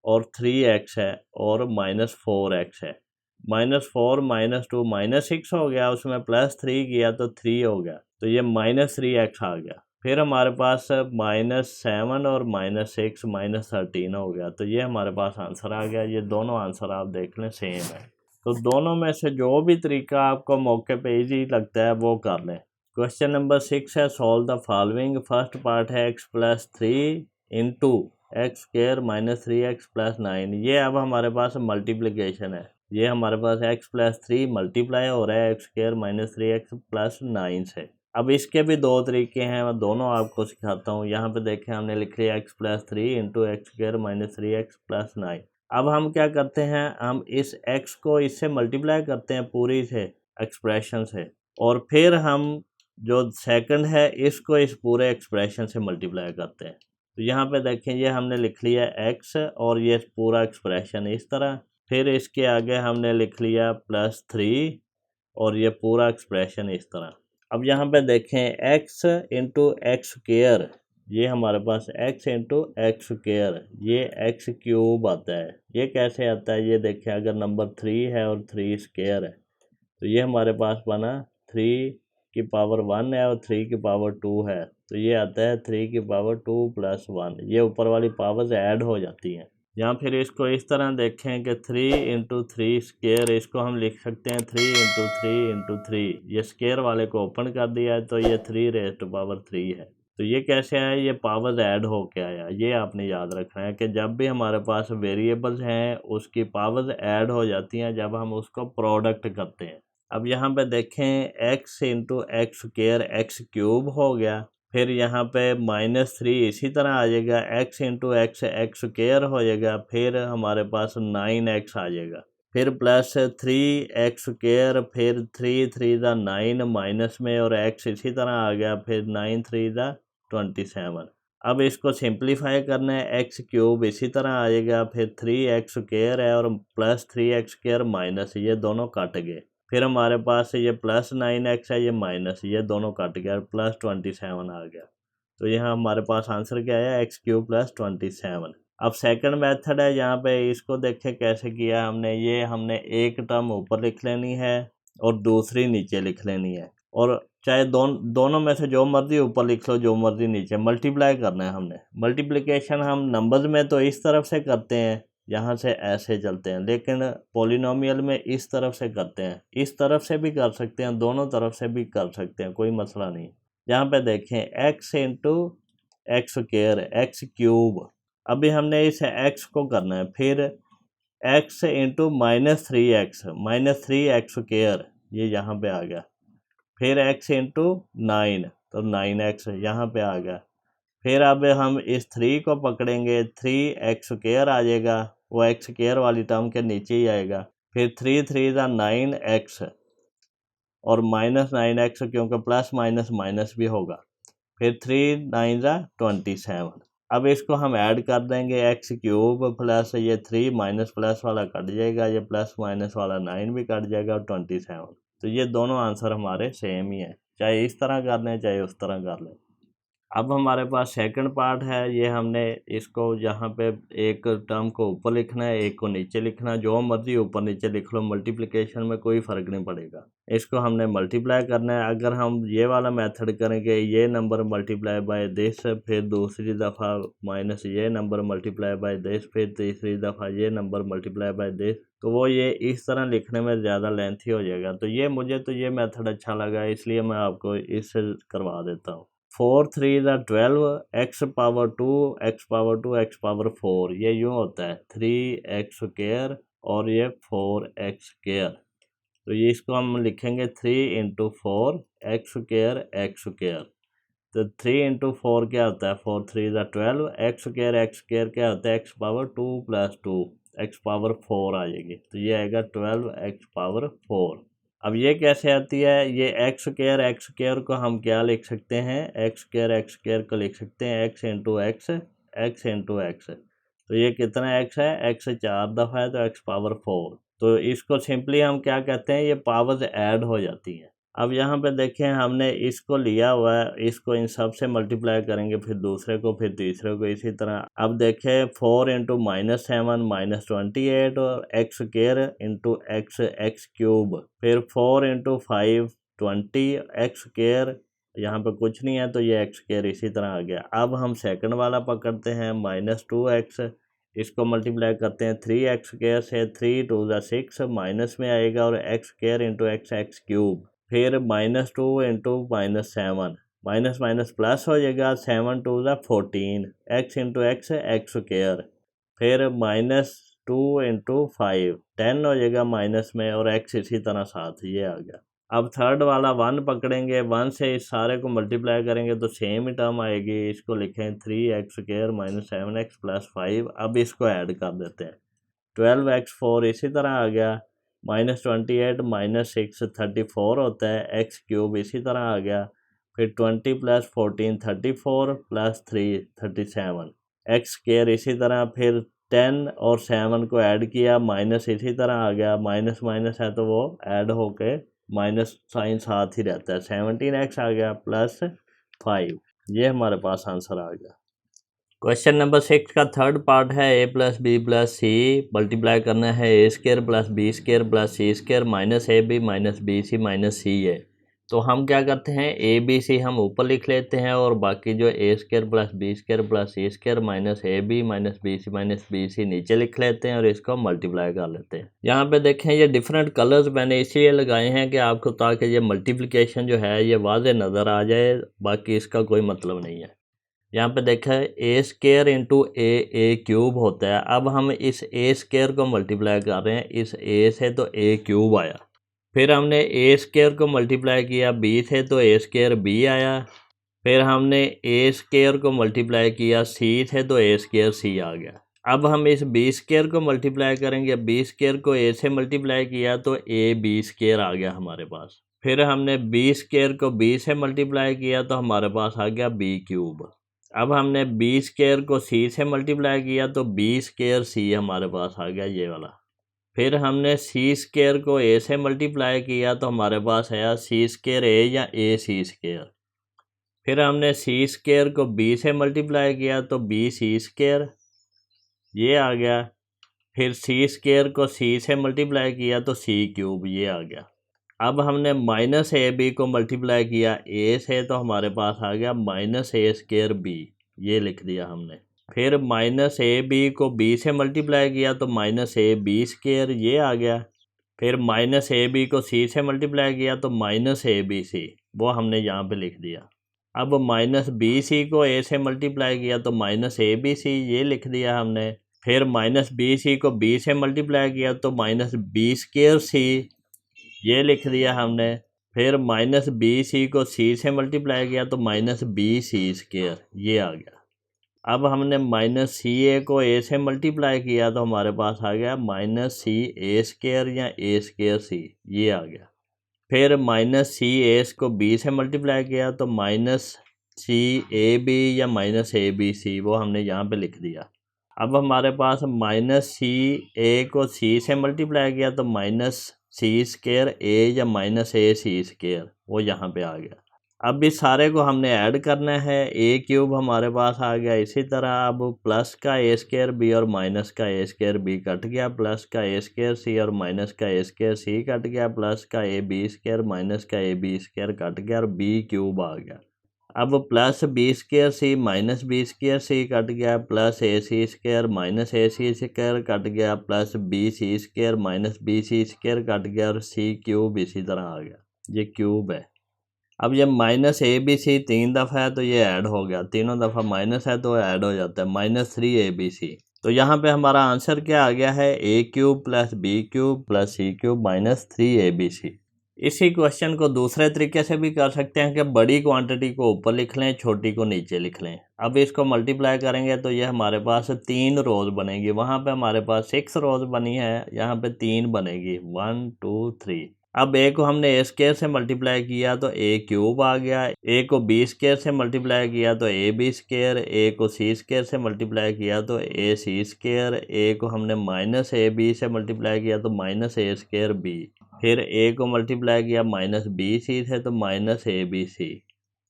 और 3x है और -4x है। -4 -2 -6 हो गया, उसमें +3 किया तो 3 हो गया, तो ये -3x आ गया। फिर हमारे पास -7 और -6 -13 हो गया, तो ये हमारे पास आंसर आ गया। ये दोनों आंसर आप देख लें सेम है। तो दोनों में से जो भी तरीका आपको मौके पे इजी लगता है वो कर लें। क्वेश्चन नंबर 6 है, solve the following. First part है x+3 into x square -3x+9। ये अब हमारे पास मल्टीप्लिकेशन है। ये हमारे पास x+3 मल्टीप्लाई हो रहा है एक्स स्क्र -3x+9 से। अब इसके भी दो तरीके हैं, मैं दोनों आपको सिखाता हूँ। यहाँ पे देखें, हमने लिख लिया x+3 into x square -3x+9। अब हम क्या करते हैं, हम इस x को इससे मल्टीप्लाई करते हैं पूरी से एक्सप्रेशन से, और फिर हम जो सेकंड है इसको इस पूरे एक्सप्रेशन से मल्टीप्लाई करते हैं। तो यहाँ पे देखें, ये हमने लिख लिया x और ये पूरा एक्सप्रेशन इस तरह, फिर इसके आगे हमने लिख लिया +3 और ये पूरा एक्सप्रेशन इस तरह। अब यहाँ पे देखें x इंटू एक्स स्क्र, ये हमारे पास x इंटू एक्स स्क्र, ये x क्यूब आता है। ये कैसे आता है, ये देखें, अगर नंबर 3 है और 3 स्क्र है तो ये हमारे पास बना 3 की पावर 1 है और 3 की पावर 2 है, तो ये आता है 3 की पावर 2 + 1। ये ऊपर वाली पावर्स ऐड हो जाती हैं। या फिर इसको इस तरह देखें कि 3 इंटू 3 स्क्र, इसको हम लिख सकते हैं 3 इंटू 3 इंटू 3। ये स्क्र वाले को ओपन कर दिया है तो ये 3⁻³ है। तो ये कैसे आया, ये पावर्स ऐड हो के आया। ये आपने याद रखना है कि जब भी हमारे पास वेरिएबल्स हैं उसकी पावर्स ऐड हो जाती हैं जब हम उसको प्रोडक्ट करते हैं। अब यहाँ पे देखें, x into x square x cube हो गया, फिर यहाँ पे -3 इसी तरह आ जाएगा, x into x x square हो जाएगा, फिर हमारे पास 9x आ जाएगा, फिर +3x², फिर 3 3 9 माइनस में और x इसी तरह आ गया, फिर 9 3 27। अब इसको सिंप्लीफाई करना है, x³ इसी तरह आ जाएगा, फिर 3x² है और +3x² माइनस, ये दोनों कट गए, फिर हमारे पास ये +9x है, ये माइनस, ये दोनों कट गया, +27 आ गया। तो यहाँ हमारे पास आंसर क्या आया, x³ +27। अब सेकंड मेथड है, यहाँ पे इसको देखें कैसे किया हमने। ये हमने एक टर्म ऊपर लिख लेनी है और दूसरी नीचे लिख लेनी है, और चाहे दोनों में से जो मर्जी ऊपर लिख लो, जो मर्जी नीचे। मल्टीप्लाई करना है हमने। मल्टीप्लिकेशन हम नंबर्स में तो इस तरफ से करते हैं, यहाँ से ऐसे चलते हैं, लेकिन पॉलिनोमियल में इस तरफ से करते हैं। इस तरफ से भी कर सकते हैं, दोनों तरफ से भी कर सकते हैं, कोई मसला नहीं। यहाँ पे देखें, x into x square x cube, अभी हमने इस x को करना है, फिर x इंटू -3x -3x², ये यहाँ पे आ गया, फिर x इंटू 9 तो 9x यहाँ पे आ गया, फिर अब हम इस 3 को पकड़ेंगे, 3x² आ जाएगा, वो x² वाली टर्म के नीचे ही आएगा, फिर 3 3 9x और -9x, क्योंकि प्लस माइनस माइनस भी होगा, फिर 3 9 27। अब इसको हम ऐड कर देंगे, x³ प्लस ये 3 माइनस प्लस वाला कट जाएगा, ये प्लस माइनस वाला 9 भी कट जाएगा और 27। तो ये दोनों आंसर हमारे सेम ही है, चाहे इस तरह कर लें चाहे उस तरह कर लें। अब हमारे पास सेकंड पार्ट है, ये हमने इसको यहाँ पे एक टर्म को ऊपर लिखना है, एक को नीचे लिखना है, जो मर्जी ऊपर नीचे लिख लो, मल्टीप्लिकेशन में कोई फ़र्क नहीं पड़ेगा। इसको हमने मल्टीप्लाई करना है। अगर हम ये वाला मेथड करेंगे, ये नंबर मल्टीप्लाई बाय दिस, फिर दूसरी दफ़ा माइनस ये नंबर मल्टीप्लाई बाय दिस, फिर तीसरी दफ़ा ये नंबर मल्टीप्लाई बाय दिस, तो वो ये इस तरह लिखने में ज़्यादा लेंथी हो जाएगा। तो ये मुझे तो ये मेथड अच्छा लगा, इसलिए मैं आपको इससे करवा देता हूँ। 4 3 12, x⁻², x⁻², x⁻4, ये यूँ होता है 3x² और ये 4x²। तो ये इसको हम लिखेंगे 3 इंटू 4 x² x²। तो 3 इंटू 4 क्या होता है, 4 3 12, x² क्या होता है, x⁻² + 2, x⁻4 आ जाएगी, तो ये आएगा 12x⁻4। अब ये कैसे आती है, ये x² को हम क्या लिख सकते हैं, x² को लिख सकते हैं x into x, x into x. तो ये कितना x है, x 4 दफ़ा है तो x⁻4। तो इसको सिंपली हम क्या कहते हैं, ये पावर्स ऐड हो जाती हैं। अब यहाँ पे देखें हमने इसको लिया हुआ है, इसको इन सब से मल्टीप्लाई करेंगे, फिर दूसरे को, फिर तीसरे को, इसी तरह। अब देखें 4 इंटू -7 -28 और x square into x cube, फिर 4 इंटू 5 20 एक्स स्क्वायर, यहाँ पे कुछ नहीं है तो ये एक्स स्क्वायर इसी तरह आ गया। अब हम सेकंड वाला पकड़ते हैं -2x, इसको मल्टीप्लाई करते हैं 3x स्क्वायर से, 3 2 ज़ा 6 माइनस में आएगा और x square into x cube, फिर -2 इंटू -7, माइनस माइनस प्लस हो जाएगा, 7 2 ज़ा 14 एक्स इंटू एक्स स्क्वायर, फिर -2 इंटू 5 10 हो जाएगा माइनस में और एक्स इसी तरह साथ, ये आ गया। अब थर्ड वाला 1 पकड़ेंगे, 1 से इस सारे को मल्टीप्लाई करेंगे तो सेम ही टर्म आएगी, इसको लिखें 3x स्क्वायर -7x प्लस 5। अब इसको ऐड कर देते हैं, 12x4 इसी तरह आ गया, -28 -6 34 होता है, एक्स क्यूब इसी तरह आ गया, फिर 20 + 14 34 + 3 37 एक्स स्क्वायर इसी तरह, फिर 10 और 7 को ऐड किया, माइनस इसी तरह आ गया, माइनस माइनस है तो वो ऐड होके माइनस साइन साथ ही रहता है, 17x आ गया प्लस 5, ये हमारे पास आंसर आ गया। क्वेश्चन नंबर 6 का थर्ड पार्ट है a + b + c, मल्टीप्लाई करना है a² + b² + c² -ab -bc -ca। तो हम क्या करते हैं, a b c हम ऊपर लिख लेते हैं और बाकी जो a² + b² + c² -ab -bc -bc नीचे लिख लेते हैं और इसको मल्टीप्लाई कर लेते हैं। यहाँ पे देखें ये डिफरेंट कलर्स मैंने इसलिए लगाए हैं कि आपको, ताकि ये मल्टीप्लिकेशन जो है ये वाज़े नज़र आ जाए, बाकी इसका कोई मतलब नहीं है। यहाँ पे देखा है a² इंटू a³ होता है। अब हम इस a² को मल्टीप्लाई कर रहे हैं इस a से, तो a³ आया, फिर हमने a² को मल्टीप्लाई किया b से तो a² b आया, फिर हमने a² को मल्टीप्लाई किया c से तो a² c आ गया। अब हम इस b² को मल्टीप्लाई करेंगे, b² को a से मल्टीप्लाई किया तो ab² आ गया हमारे पास, फिर हमने b² को b से मल्टीप्लाई किया तो हमारे पास आ गया b³। अब हमने b² को c से मल्टीप्लाई किया तो b² c हमारे पास आ गया, ये वाला। फिर हमने c² को a से मल्टीप्लाई किया तो हमारे पास आया c² a या ac²। फिर हमने c² को b से मल्टीप्लाई किया तो bc², ये आ गया। फिर c² को c से मल्टीप्लाई किया तो c³, ये आ गया। अब हमने -ab को मल्टीप्लाई किया a से तो हमारे पास आ गया -a² b, ये लिख दिया हमने। फिर -ab को b से मल्टीप्लाई किया तो -ab², ये आ गया। फिर -ab को c से मल्टीप्लाई किया तो -abc, वो हमने यहाँ पे लिख दिया। अब -bc को a से मल्टीप्लाई किया तो -abc, ये लिख दिया हमने। फिर -bc को b से मल्टीप्लाई किया तो -b²c, ये लिख दिया हमने। फिर -bc को c से मल्टीप्लाई किया तो -bc², ये आ गया। अब हमने -ca को a से मल्टीप्लाई किया तो हमारे पास आ गया -ca² या a²c, ये आ गया। फिर -ca को b से मल्टीप्लाई किया तो -cab या -abc, वो हमने यहाँ पे लिख दिया। अब हमारे पास -ca को c से मल्टीप्लाई किया तो -c² a या -ac², वो यहाँ पे आ गया। अब इस सारे को हमने ऐड करना है, a³ हमारे पास आ गया इसी तरह। अब प्लस का a² b और माइनस का a² b कट गया, प्लस का a² c और माइनस का a² c कट गया, प्लस का ab² माइनस का ab² कट गया और b³ आ गया। अब plus b² c minus b² c cut गया, plus ac² minus ac² cut गया, plus bc² minus bc² cut गया और c³ इसी तरह आ गया, ये क्यूब है। अब ये -abc 3 दफ़ा है तो ये ऐड हो गया, तीनों दफ़ा माइनस है तो ऐड हो जाता है, -3abc। तो यहाँ पे हमारा आंसर क्या आ गया है, a³ + b³ + c³ -3abc। इसी क्वेश्चन को दूसरे तरीके से भी कर सकते हैं कि बड़ी क्वांटिटी को ऊपर लिख लें, छोटी को नीचे लिख लें। अब इसको मल्टीप्लाई करेंगे तो ये हमारे पास 3 रोज़ बनेगी, वहाँ पे हमारे पास 6 रोज़ बनी है, यहाँ पे 3 बनेगी, 1 2 3। अब a को हमने a² से मल्टीप्लाई किया तो a³ आ गया, a को b² से मल्टीप्लाई किया तो ab², a को c² से मल्टीप्लाई किया तो ac², a को हमने -ab से मल्टीप्लाई किया तो -a²b, फिर ए को मल्टीप्लाई किया माइनस बी सी से तो माइनस ए बी सी।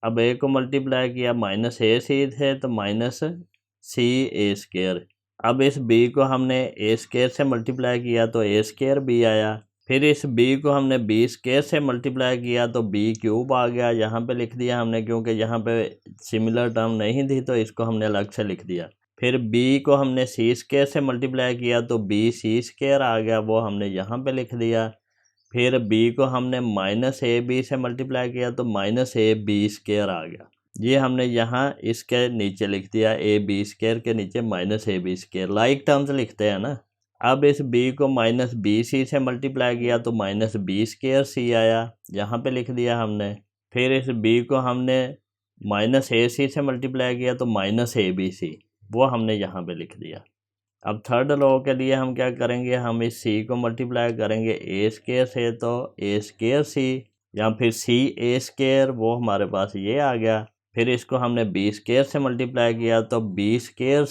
अब ए को मल्टीप्लाई किया माइनस ए सी से तो माइनस सी ए स्केयर। अब इस बी को हमने ए स्केयर से मल्टीप्लाई किया तो ए स्केयर बी आया। फिर इस बी को हमने बी स्केयर से मल्टीप्लाई किया तो बी क्यूब आ गया। यहाँ पे लिख दिया हमने क्योंकि यहाँ पे सिमिलर टर्म नहीं थी तो इसको हमने अलग से लिख दिया। फिर बी को हमने सी स्केयर से मल्टीप्लाई किया तो बी सी स्केयर आ गया, वो हमने यहाँ पे लिख दिया। फिर बी को हमने माइनस ए बी से मल्टीप्लाई किया तो माइनस ए बी स्केयर आ गया, ये हमने यहाँ इसके नीचे लिख दिया, ए बी स्केयर के नीचे minus a b square, like terms लिखते हैं ना। अब इस b को माइनस बी सी से मल्टीप्लाई किया तो माइनस बी स्केयर सी आया, यहाँ पे लिख दिया हमने। फिर इस b को हमने माइनस ए सी से मल्टीप्लाई किया तो माइनस ए बी सी, वो हमने यहाँ पे लिख दिया। अब थर्ड लॉ के लिए हम क्या करेंगे, हम इस c को मल्टीप्लाई करेंगे ए स्केयर से तो ए स्केयर सी, या फिर सी ए स्केयर, वो हमारे पास ये आ गया। फिर इसको हमने बी स्केयर से मल्टीप्लाई किया तो बी स्केयर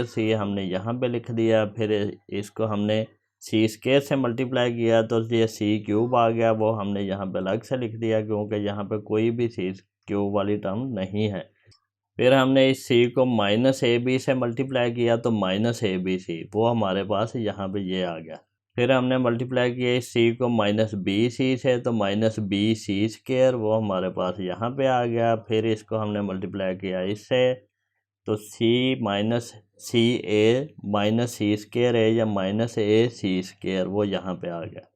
सी हमने यहाँ पे लिख दिया। फिर इसको हमने सी स्केयर से मल्टीप्लाई किया तो ये सी क्यूब आ गया, वो हमने यहाँ पे अलग से लिख दिया क्योंकि यहाँ पे कोई भी सी क्यूब वाली टर्म नहीं है। फिर हमने इस सी को माइनस ए बी से मल्टीप्लाई किया तो माइनस ए बी सी, वो हमारे पास यहाँ पे ये आ गया। फिर हमने मल्टीप्लाई किया इस सी को माइनस बी सी से तो माइनस बी सी स्केयर, वो हमारे पास यहाँ पे आ गया। फिर इसको हमने मल्टीप्लाई किया इससे तो सी माइनस सी ए माइनस सी स्केयर है या माइनस ए सी स्केयर, वो यहाँ पे आ गया।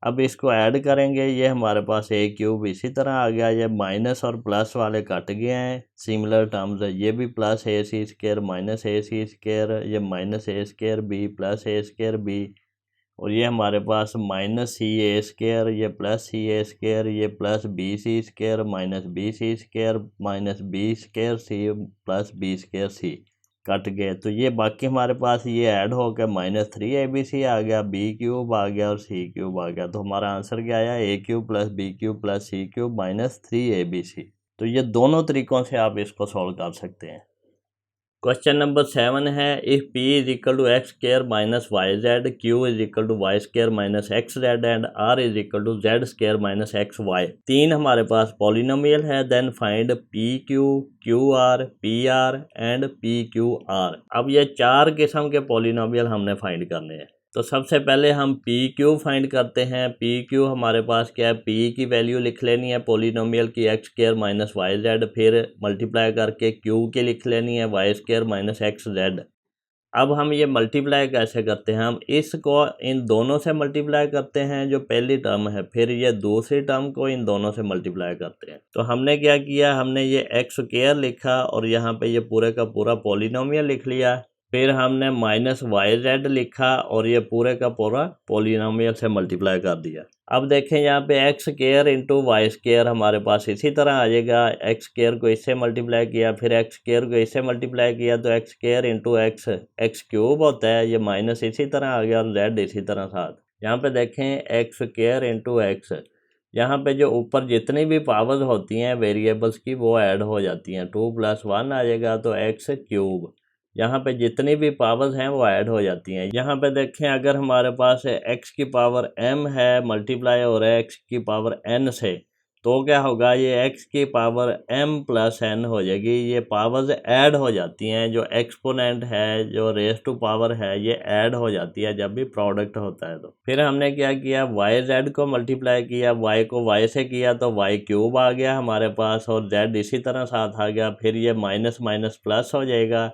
अब इसको ऐड करेंगे, ये हमारे पास ए क्यूब इसी तरह आ गया। ये माइनस और प्लस वाले कट गए हैं, सिमिलर टर्म्स है, ये भी plus a c square minus a c square, ये minus a square b plus a square b, और ये हमारे पास माइनस सी ए स्केयर, ये प्लस सी ए स्केयर, ये plus b c square minus b c square minus b square c plus b square c cut गए। तो ये बाकी हमारे पास ये ऐड हो गया माइनस 3ab आ गया, बी क्यूब आ गया और सी क्यूब आ गया। तो हमारा आंसर क्या आया, a cube plus b cube plus c cube minus 3ab। तो ये दोनों तरीक़ों से आप इसको सॉल्व कर सकते हैं। क्वेश्चन नंबर 7 है, if p is equal to x square minus y z, q is equal to y square minus x z and r is equal to z square minus x y. तीन हमारे पास polynomial है, then find p q, q r, p r and p q r. अब ये चार किस्म के polynomial हमने फाइंड करने हैं। तो सबसे पहले हम पी क्यू फाइंड करते हैं। पी क्यू हमारे पास क्या है, पी की वैल्यू लिख लेनी है पॉलिनोमियल की x square minus y z, फिर मल्टीप्लाई करके क्यू की लिख लेनी है y square minus x z. अब हम ये मल्टीप्लाई कैसे करते हैं, हम इसको इन दोनों से मल्टीप्लाई करते हैं जो पहली टर्म है, फिर ये दूसरी टर्म को इन दोनों से मल्टीप्लाई करते हैं। तो हमने क्या किया, हमने ये एक्स स्केयर लिखा और यहाँ पे ये पूरे का पूरा पॉलिनोमियल लिख लिया। फिर हमने माइनस वाई जेड लिखा और ये पूरे का पूरा पॉलिनोमियल से मल्टीप्लाई कर दिया। अब देखें यहाँ पे x square into y square हमारे पास इसी तरह आ जाएगा। एक्स स्केयर को इससे मल्टीप्लाई किया, फिर एक्स स्केयर को इससे मल्टीप्लाई किया तो x square into x x cube होता है, ये माइनस इसी तरह आ गया और जेड इसी तरह साथ। यहाँ पे देखें एक्स स्केयर इंटू एक्स, यहाँ पे जो ऊपर जितनी भी पावर्स होती हैं वेरिएबल्स की वो ऐड हो जाती हैं, 2 + 1 आ जाएगा तो एक्स क्यूब, यहाँ पे जितनी भी पावर्स हैं वो ऐड हो जाती हैं। यहाँ पे देखें अगर हमारे पास x की पावर m है मल्टीप्लाई हो रहा है x की पावर n से, तो क्या होगा, ये x की पावर m प्लस n हो जाएगी। ये पावर्स ऐड हो जाती हैं, जो एक्सपोनेंट है जो रेस टू पावर है ये ऐड हो जाती है जब भी प्रोडक्ट होता है। तो फिर हमने क्या किया, वाई जेड को मल्टीप्लाई किया, y को y से किया तो y क्यूब आ गया हमारे पास और z इसी तरह साथ आ गया। फिर ये माइनस माइनस प्लस हो जाएगा।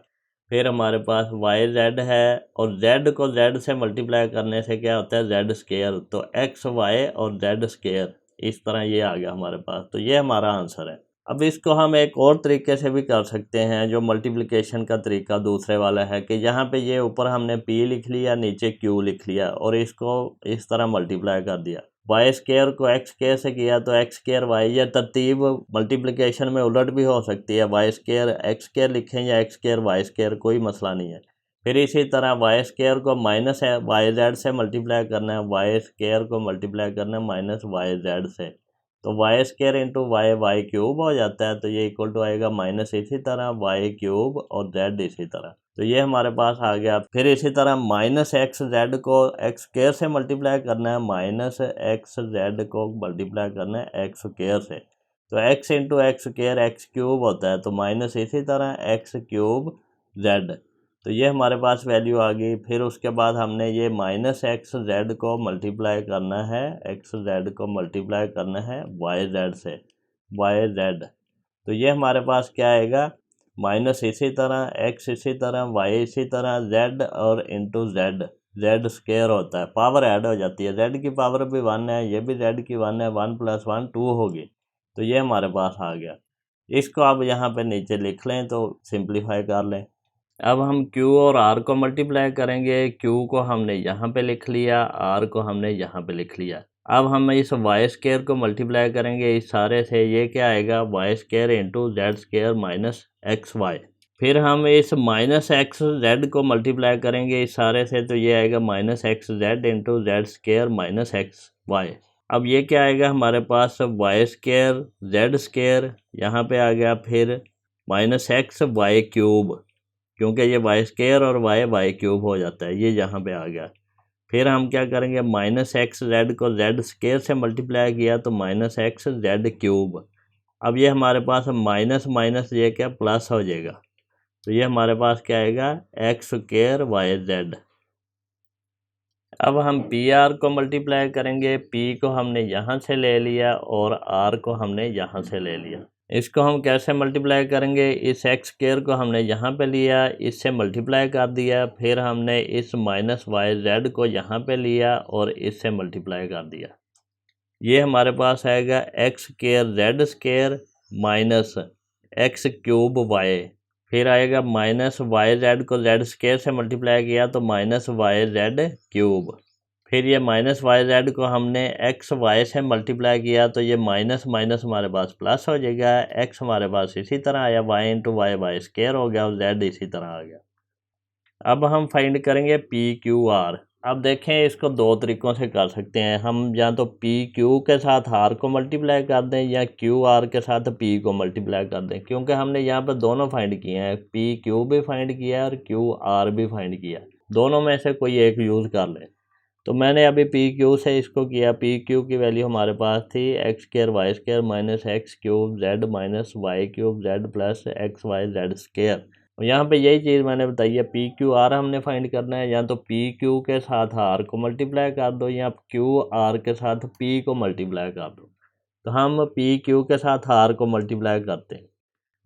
फिर हमारे पास वाई जेड है और z को z से मल्टीप्लाई करने से क्या होता है, जेड स्केयर, तो एक्स वाई और जेड स्केयर, इस तरह ये आ गया हमारे पास। तो ये हमारा आंसर है। अब इसको हम एक और तरीके से भी कर सकते हैं, जो मल्टीप्लिकेशन का तरीका दूसरे वाला है कि यहाँ पे ये ऊपर हमने p लिख लिया, नीचे q लिख लिया और इसको इस तरह मल्टीप्लाई कर दिया। वाई स्केयर को एक्स स्केयर से किया तो एक्स स्केयर वाई, या तरतीब मल्टीप्लिकेशन में उलट भी हो सकती है, वाई स्केयर एक्स स्केयर लिखें या एक्स स्केयर वाई स्केयर, कोई मसला नहीं है। फिर इसी तरह वाई स्केयर को माइनस है वाई जेड से मल्टीप्लाई करना है, वाई स्केयर को मल्टीप्लाई करना है माइनस वाई जेड से, तो y square into y y cube हो जाता है। तो ये इक्वल टू आएगा माइनस इसी तरह वाई क्यूब और जेड इसी तरह। तो ये हमारे पास आ गया। फिर इसी तरह माइनस एक्स जेड को एक्स स्क्वायर से मल्टीप्लाई करना है, माइनस एक्स जेड को मल्टीप्लाई करना है एक्स स्क्वायर से। तो x into x square x cube होता है, तो माइनस इसी तरह एक्स क्यूब जेड। तो ये हमारे पास वैल्यू आ गई। फिर उसके बाद हमने ये माइनस एक्स जेड को मल्टीप्लाई करना है, एक्स जेड को मल्टीप्लाई करना है वाई जेड से, वाई जेड। तो ये हमारे पास क्या आएगा, माइनस इसी तरह एक्स इसी तरह वाई इसी तरह जेड और इंटू जेड, जेड स्क्वायर होता है, पावर ऐड हो जाती है, जेड की पावर भी 1 है, ये भी जेड की 1 है, 1 + 1 2 होगी। तो ये हमारे पास आ गया। इसको आप यहाँ पे नीचे लिख लें तो सिंप्लीफाई कर लें। अब हम Q और R को मल्टीप्लाई करेंगे। Q को हमने यहाँ पे लिख लिया, R को हमने यहाँ पे लिख लिया। अब हम इस वाई स्क्वायर को मल्टीप्लाई करेंगे इस सारे से, ये क्या आएगा, y square into z square minus x y. फिर हम इस माइनस एक्स जेड को मल्टीप्लाई करेंगे इस सारे से, तो ये आएगा minus x z into z square minus x y. अब ये क्या आएगा हमारे पास, वाई स्क्वायर जेड स्क्वायर, यहाँ पे आ गया फिर माइनस एक्स वाई क्यूब, क्योंकि ये वाई स्क्वायर और वाई वाई क्यूब हो जाता है, ये यहाँ पे आ गया। फिर हम क्या करेंगे, माइनस एक्स जेड को जेड स्क्वायर से मल्टीप्लाई किया तो माइनस एक्स जेड क्यूब। अब ये हमारे पास माइनस माइनस ये क्या प्लस हो जाएगा, तो ये हमारे पास क्या आएगा, एक्स स्क्वायर वाई जेड। अब हम पी आर को मल्टीप्लाई करेंगे। पी को हमने यहाँ से ले लिया और आर को हमने यहाँ से ले लिया। इसको हम कैसे मल्टीप्लाई करेंगे, इस एक्स स्क्वायर को हमने यहाँ पे लिया, इससे मल्टीप्लाई कर दिया, फिर हमने इस माइनस वाई जेड को यहाँ पे लिया और इससे मल्टीप्लाई कर दिया। ये हमारे पास आएगा x square z square minus x cube y. फिर आएगा माइनस वाई जेड को जेड स्क्वायर से मल्टीप्लाई किया तो माइनस वाई जेड क्यूब। फिर ये माइनस वाई जेड को हमने एक्स वाई से मल्टीप्लाई किया तो ये माइनस माइनस हमारे पास प्लस हो जाएगा, एक्स हमारे पास इसी तरह आया, y into y y square हो गया और जेड इसी तरह आ गया। अब हम फाइंड करेंगे पी क्यू आर। अब देखें इसको दो तरीक़ों से कर सकते हैं हम, या तो पी क्यू के साथ आर को मल्टीप्लाई कर दें या क्यू आर के साथ पी को मल्टीप्लाई कर दें, क्योंकि हमने यहाँ पर दोनों फाइंड किए हैं, पी क्यू भी फाइंड किया और क्यू आर भी फाइंड किया, दोनों में से कोई एक यूज़ कर लें। तो मैंने अभी पी क्यू से इसको किया। पी क्यू की वैल्यू हमारे पास थी x square y square minus x cube z minus y cube z plus x y z square. और यहाँ पे यही चीज़ मैंने बताई है, पी क्यू आर हमने फाइंड करना है, या तो पी क्यू के साथ आर को मल्टीप्लाई कर दो या क्यू आर के साथ पी को मल्टीप्लाई कर दो। तो हम पी क्यू के साथ आर को मल्टीप्लाई करते हैं।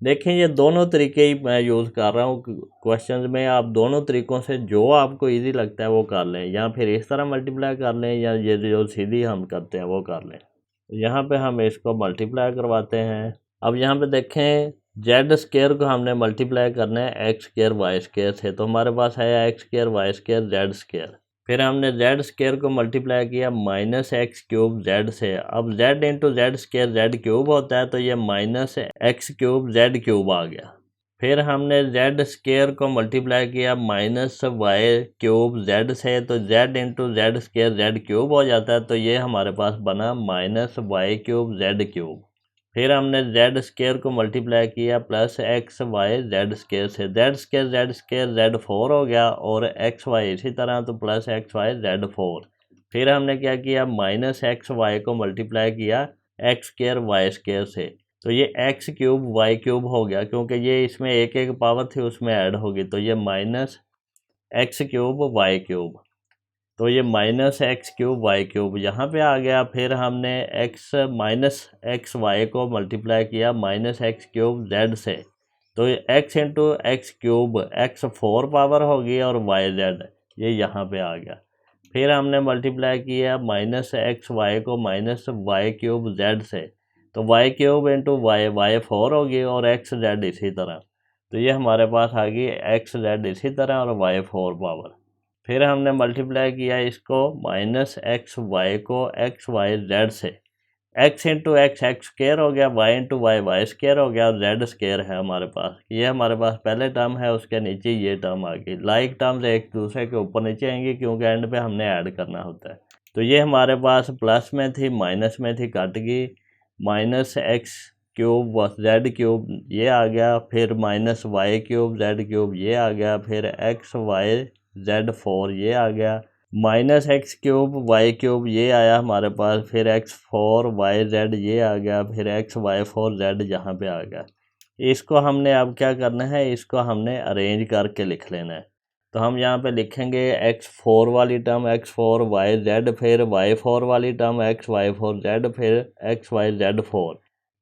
देखें ये दोनों तरीके ही मैं यूज़ कर रहा हूँ क्वेश्चंस में, आप दोनों तरीक़ों से जो आपको इजी लगता है वो कर लें, या फिर इस तरह मल्टीप्लाई कर लें या ये जो सीधी हम करते हैं वो कर लें। यहाँ पे हम इसको मल्टीप्लाई करवाते हैं। अब यहाँ पे देखें जेड स्क्वायर को हमने मल्टीप्लाई करना है एक्स स्क्वायर वाई स्क्वायर से, तो हमारे पास आया x square y square z square. फिर हमने जेड स्क्वायर को मल्टीप्लाई किया माइनस एक्स क्यूब जेड से। अब z into z square z cube होता है, तो ये minus x cube z cube आ गया। फिर हमने जेड स्क्वायर को मल्टीप्लाई किया माइनस वाई क्यूब जेड से, तो z into z square z cube हो जाता है, तो ये हमारे पास बना minus y cube z cube. फिर हमने जेड स्क्वायर को मल्टीप्लाई किया plus x y z square से, जेड स्क्वायर जेड 4 हो गया और एक्स वाई इसी तरह, तो प्लस एक्स वाई जेड 4। फिर हमने क्या किया, माइनस एक्स वाई को मल्टीप्लाई किया एक्स स्क्वायर वाई स्क्वायर से, तो ये एक्स क्यूब वाई क्यूब हो गया, क्योंकि ये इसमें एक एक पावर थी उसमें ऐड होगी, तो ये minus x cube y cube, तो ये minus x cube y cube यहाँ पे आ गया। फिर हमने एक्स माइनस एक्स वाई को मल्टीप्लाई किया माइनस एक्स क्यूब जेड से, तो ये x into x cube x 4 power होगी और वाई जेड ये यहाँ पे आ गया। फिर हमने मल्टीप्लाई किया माइनस एक्स वाई को माइनस वाई क्यूब जेड से, तो y cube into y y 4 होगी और एक्स जेड इसी तरह, तो ये हमारे पास आ गई एक्स जेड इसी तरह और वाई 4 पावर। फिर हमने मल्टीप्लाई किया इसको माइनस एक्स वाई को एक्स वाई जेड से, x into x x square हो गया, y into y y square हो गया और जेड स्क्वायर है हमारे पास। ये हमारे पास पहले टर्म है, उसके नीचे ये टर्म आ गई। लाइक टर्म्स एक दूसरे के ऊपर नीचे आएंगे क्योंकि एंड पे हमने ऐड करना होता है। तो ये हमारे पास प्लस में थी माइनस में थी, कट गई, माइनस एक्स क्यूब व जेड क्यूब ये आ गया, फिर minus y cube z cube ये आ गया, फिर एक्स वाई जेड 4 ये आ गया, minus x cube y cube ये आया हमारे पास, फिर एक्स 4 वाई जेड ये आ गया, फिर एक्स वाई 4 जेड यहाँ पे आ गया। इसको हमने अब क्या करना है, इसको हमने अरेंज करके लिख लेना है। तो हम यहाँ पे लिखेंगे x4 वाली टर्म x4 वाई जेड, फिर y4 वाली टर्म xy4 जेड, फिर xy z4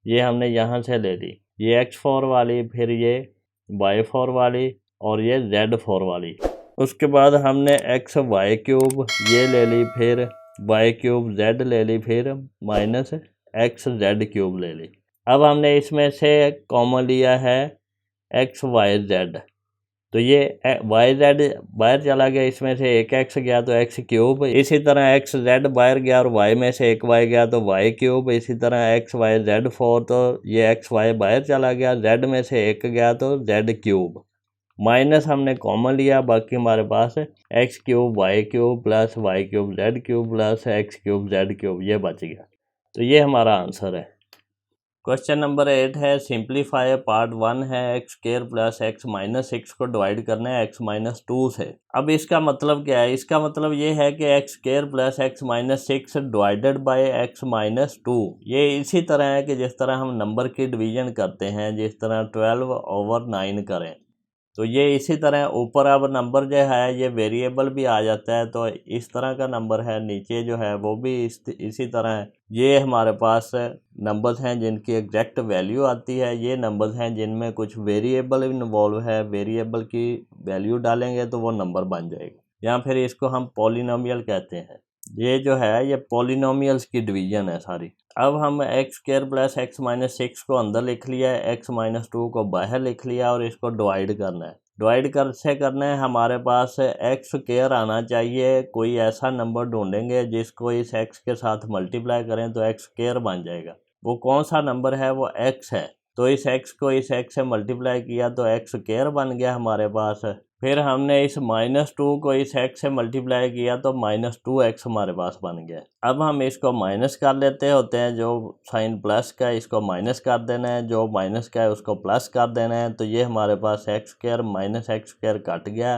ये हमने यहाँ से ले ली, ये x4 वाली, फिर ये y4 वाली और ये z4 वाली। उसके बाद हमने एक्स वाई क्यूब ये ले ली, फिर वाई क्यूब जेड ले ली, फिर माइनस एक्स जेड क्यूब ले ली। अब हमने इसमें से कॉमन लिया है एक्स वाई जेड, तो ये वाई जेड बाहर चला गया, इसमें से एक एक्स गया तो एक्स क्यूब, इसी तरह एक्स जेड बाहर गया और वाई में से एक वाई गया तो वाई क्यूब, इसी तरह एक्स वाई जेड 4 तो ये एक्स वाई बाहर चला गया, जेड में से एक गया तो जेड क्यूब, माइनस हमने कॉमन लिया, बाकी हमारे पास x cube y cube plus y cube z cube plus x cube z cube ये बच गया। तो ये हमारा आंसर है। क्वेश्चन नंबर 8 है, सिंप्लीफाई पार्ट 1 है x square plus x minus 6 को डिवाइड करना है एक्स माइनस 2 से। अब इसका मतलब क्या है, इसका मतलब ये है कि x square plus x minus 6 divided by x minus 2। ये इसी तरह है कि जिस तरह हम नंबर की डिवीजन करते हैं, जिस तरह 12/9 करें, तो ये इसी तरह ऊपर अब नंबर जो है ये वेरिएबल भी आ जाता है, तो इस तरह का नंबर है, नीचे जो है वो भी इसी तरह है। ये हमारे पास नंबर्स हैं जिनकी एग्जैक्ट वैल्यू आती है, ये नंबर्स हैं जिनमें कुछ वेरिएबल इन्वॉल्व है, वेरिएबल की वैल्यू डालेंगे तो वो नंबर बन जाएगा, या फिर इसको हम पॉलिनोमियल कहते हैं। ये जो है ये पॉलिनोमियल्स की डिवीजन है सारी। अब हम x square plus x minus 6 को अंदर लिख लिया है, एक्स माइनस 2 को बाहर लिख लिया और इसको डिवाइड करना है। डिवाइड से करना है, हमारे पास एक्स स्क्वायर आना चाहिए, कोई ऐसा नंबर ढूंढेंगे जिसको इस एक्स के साथ मल्टीप्लाई करें तो एक्स स्क्वायर बन जाएगा। वो कौन सा नंबर है, वो एक्स है, तो इस एक्स को इस एक्स से मल्टीप्लाई किया तो एक्स स्क्वायर बन गया हमारे पास। फिर हमने इस माइनस 2 को इस एक्स से मल्टीप्लाई किया तो माइनस 2x हमारे पास बन गया। अब हम इसको माइनस कर लेते होते हैं, जो साइन प्लस का है इसको माइनस कर देना है, जो माइनस का है उसको प्लस कर देना है, तो ये हमारे पास x square minus x square cut गया,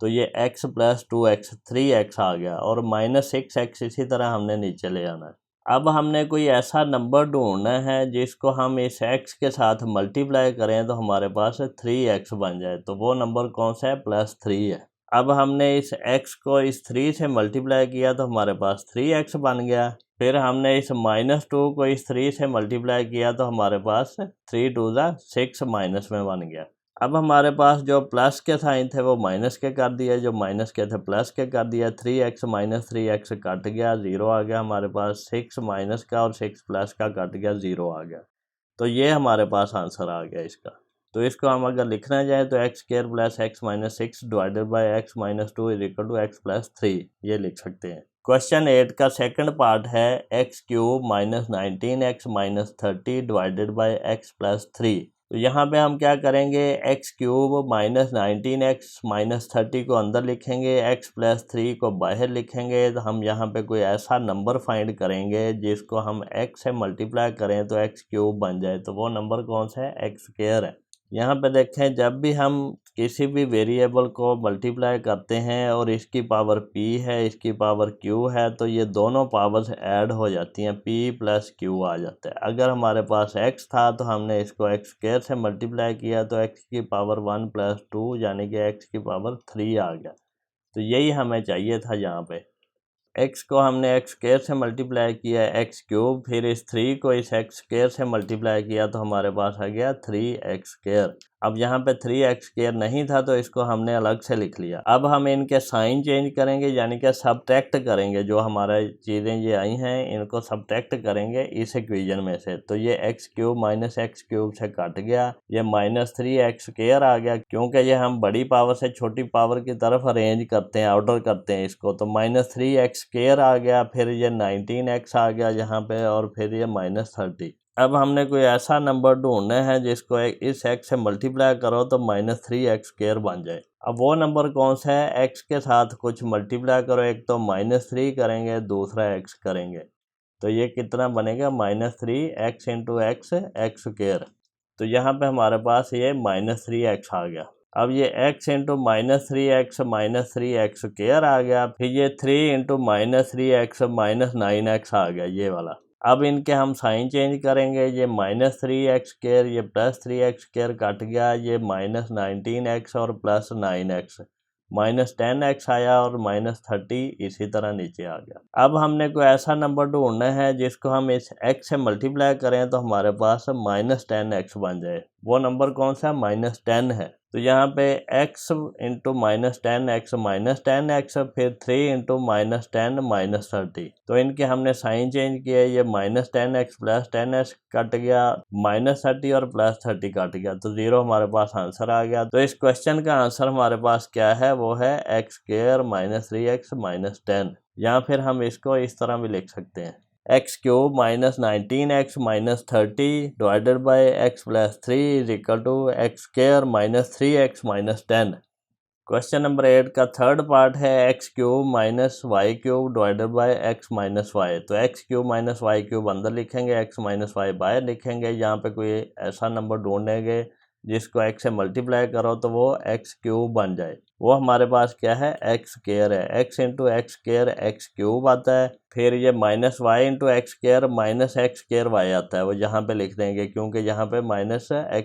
तो ये x प्लस 2x 3x आ गया, और माइनस 6x इसी तरह हमने नीचे ले आना है। अब हमने कोई ऐसा नंबर ढूंढना है जिसको हम इस x के साथ मल्टीप्लाई करें तो हमारे पास 3x बन जाए, तो वो नंबर कौन सा है, +3 है। अब हमने इस x को इस 3 से मल्टीप्लाई किया तो हमारे पास 3x बन गया। फिर हमने इस माइनस 2 को इस 3 से मल्टीप्लाई किया तो हमारे पास 3 2 6 माइनस में बन गया। अब हमारे पास जो प्लस के साइन थे वो माइनस के कर दिया, जो माइनस के थे प्लस के कर दिया, 3x माइनस 3x कट गया, 0 आ गया हमारे पास, 6 माइनस का और 6 प्लस का कट गया, 0 आ गया। तो ये हमारे पास आंसर आ गया इसका। तो इसको हम अगर लिखना चाहें तो x square plus x minus 6 divided by x minus 2 is equal to x plus 3 ये लिख सकते हैं। क्वेश्चन 8 का सेकंड पार्ट है x cube minus 19x minus 30 divided by x plus 3। तो यहाँ पे हम क्या करेंगे, x cube minus 19x minus 30 को अंदर लिखेंगे, एक्स प्लस 3 को बाहर लिखेंगे, तो हम यहाँ पे कोई ऐसा नंबर फाइंड करेंगे जिसको हम x से मल्टीप्लाई करें तो एक्स क्यूब बन जाए, तो वो नंबर कौन सा है, एक्स स्क्वायर है। यहाँ पे देखें, जब भी हम किसी भी वेरिएबल को मल्टीप्लाई करते हैं और इसकी पावर p है, इसकी पावर q है, तो ये दोनों पावर्स ऐड हो जाती हैं, p प्लस q आ जाता है। अगर हमारे पास x था तो हमने इसको एक्स स्क्वायर से मल्टीप्लाई किया तो x की पावर 1 प्लस 2 यानी कि x की पावर 3 आ गया। तो यही हमें चाहिए था, यहाँ पे x को हमने एक्स स्क्वायर से मल्टीप्लाई किया एक्स क्यूब, फिर इस 3 को इस एक्स स्क्वायर से मल्टीप्लाई किया तो हमारे पास आ गया 3x स्क्वायर। अब यहाँ पे 3x स्क्वायर नहीं था तो इसको हमने अलग से लिख लिया। अब हम इनके साइन चेंज करेंगे, यानी कि सब्ट्रैक्ट करेंगे, जो हमारा चीज़ें ये आई हैं इनको सब्ट्रैक्ट करेंगे इस इक्वेशन में से। तो ये x cube minus x cube से कट गया, ये माइनस 3x स्क्वायर आ गया, क्योंकि ये हम बड़ी पावर से छोटी पावर की तरफ अरेंज करते हैं, ऑर्डर करते हैं इसको, तो माइनस 3x स्क्वायर आ गया, फिर ये 19x आ गया यहाँ पे, और फिर ये माइनस 30। अब हमने कोई ऐसा नंबर ढूंढना है जिसको इस एक्स से मल्टीप्लाई करो तो माइनस 3x स्क्वायर बन जाए। अब वो नंबर कौन सा है, एक्स के साथ कुछ मल्टीप्लाई करो, एक तो माइनस 3 करेंगे, दूसरा x करेंगे, तो ये कितना बनेगा -3x into x x square. तो यहाँ पे हमारे पास ये -3x आ गया। अब ये x इंटू -3x स्क्वेयर आ गया, फिर ये 3 इंटू -3x -9x आ गया ये वाला। अब इनके हम साइन चेंज करेंगे, ये -3x स्क्वेयर ये +3x स्क्वेयर कट गया, ये -19x और +9x -10x आया और -30 इसी तरह नीचे आ गया। अब हमने कोई ऐसा नंबर ढूंढना है जिसको हम इस x से मल्टीप्लाई करें तो हमारे पास -10x बन जाए। वो नंबर कौन सा -10 है। तो यहाँ पे x इंटू -10x -10x, फिर 3 इंटू -10 -30। तो इनके हमने साइन चेंज किया, ये -10x +10x कट गया, -30 और +30 कट गया, तो 0 हमारे पास आंसर आ गया। तो इस क्वेश्चन का आंसर हमारे पास क्या है, वो है x स्क्वायर -3x -10। या फिर हम इसको इस तरह भी लिख सकते हैं, x cube -19x -30 divided by x + 3 is equal to x square -3x -10। Question number 8 का थर्ड पार्ट है x cube -y cube divided by x -y। तो x क्यूब -y क्यूब अंदर लिखेंगे, x -y बाहर लिखेंगे। यहाँ पे कोई ऐसा नंबर ढूंढेंगे जिसको x से मल्टीप्लाई करो तो वो x क्यूब बन जाए। वो हमारे पास क्या है, x स्क्वायर है। x into x square x cube आता है, फिर ये -y into x square -x square y आता है, वो यहाँ पे लिख देंगे क्योंकि यहाँ पे -x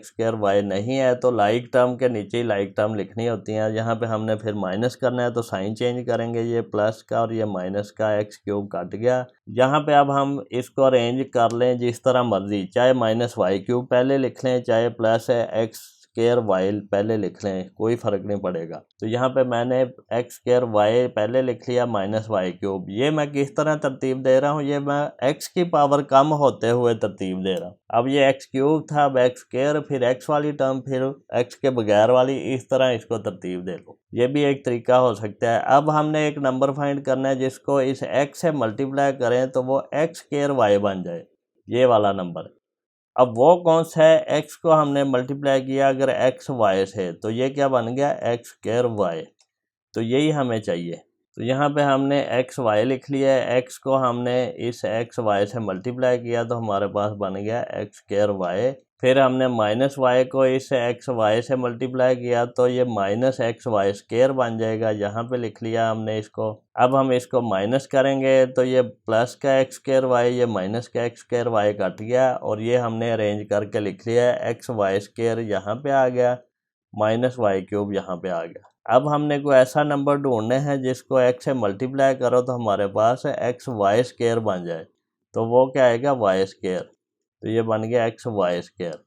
स्क्वायर y नहीं है, तो लाइक टर्म के नीचे ही लाइक टर्म लिखनी होती है। यहाँ पे हमने फिर माइनस करना है तो साइन चेंज करेंगे, ये प्लस का और ये माइनस का x क्यूब कट गया। यहाँ पे अब हम इसको अरेंज कर लें जिस तरह मर्जी, चाहे -y क्यूब पहले लिख लें, चाहे +x स्क्वायर वाई पहले लिख लें, कोई फ़र्क नहीं पड़ेगा। तो यहाँ पे मैंने एक्स स्क्वायर वाई पहले लिख लिया -y क्यूब। ये मैं किस तरह तरतीब दे रहा हूँ, ये मैं x की पावर कम होते हुए तरतीब दे रहा हूँ। अब ये x क्यूब था, अब एक्स स्क्वायर, फिर x वाली टर्म, फिर x के बगैर वाली, इस तरह इसको तरतीब दे लो। ये भी एक तरीका हो सकता है। अब हमने एक नंबर फाइंड करना है जिसको इस x से मल्टीप्लाई करें तो वो x स्क्वायर वाई बन जाए, ये वाला नंबर। अब वो कौन सा है, x को हमने मल्टीप्लाई किया अगर x y से, तो ये क्या बन गया, x स्क्वायर y। तो यही हमें चाहिए। तो यहाँ पे हमने x y लिख लिया है, x को हमने इस x y से मल्टीप्लाई किया तो हमारे पास बन गया x स्क्वायर y। फिर हमने -y को इस x y से मल्टीप्लाई किया तो ये -x y स्क्वायर बन जाएगा, यहाँ पे लिख लिया हमने इसको। अब हम इसको माइनस करेंगे तो ये प्लस का x स्क्वायर y, ये माइनस का x स्क्वायर y कट गया, और ये हमने अरेंज करके लिख लिया है x y स्क्वायर यहाँ पे आ गया, -y क्यूब यहाँ पे आ गया। अब हमने कोई ऐसा नंबर ढूंढने हैं जिसको x से मल्टीप्लाई करो तो हमारे पास x y स्क्वायर बन जाए, तो वो क्या आएगा, y स्क्वायर। तो ये बन गया x y स्क्वायर।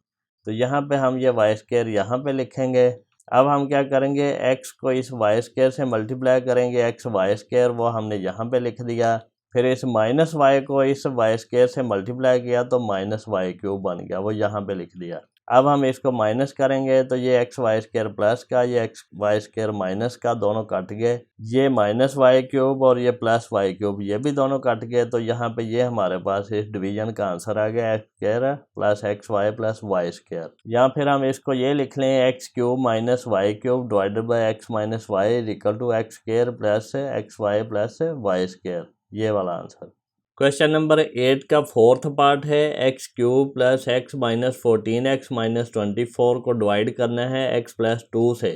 तो यहाँ पे हम ये y स्क्वायर यहाँ पे लिखेंगे। अब हम क्या करेंगे, x को इस y स्क्वायर से मल्टीप्लाई करेंगे, x y स्क्वायर वो हमने यहाँ पे लिख दिया। फिर इस -y को इस y स्क्वायर से मल्टीप्लाई किया तो -y क्यूब बन गया, वो यहाँ पे लिख दिया। अब हम इसको माइनस करेंगे तो ये एक्स वाई स्क्वायर प्लस का, ये एक्स वाई स्क्वायर माइनस का, दोनों कट गए। ये -y क्यूब और ये +y क्यूब, ये भी दोनों कट गए। तो यहाँ पे ये हमारे पास इस डिवीजन का आंसर आ गया, x square plus x y plus y square. या फिर हम इसको ये लिख लें, x cube minus y cube divided by x minus y equal to x square plus x y plus y square, ये वाला आंसर। क्वेश्चन नंबर 8 का फोर्थ पार्ट है, x cube plus x minus 14x minus 24 को divide करना है x plus 2 से।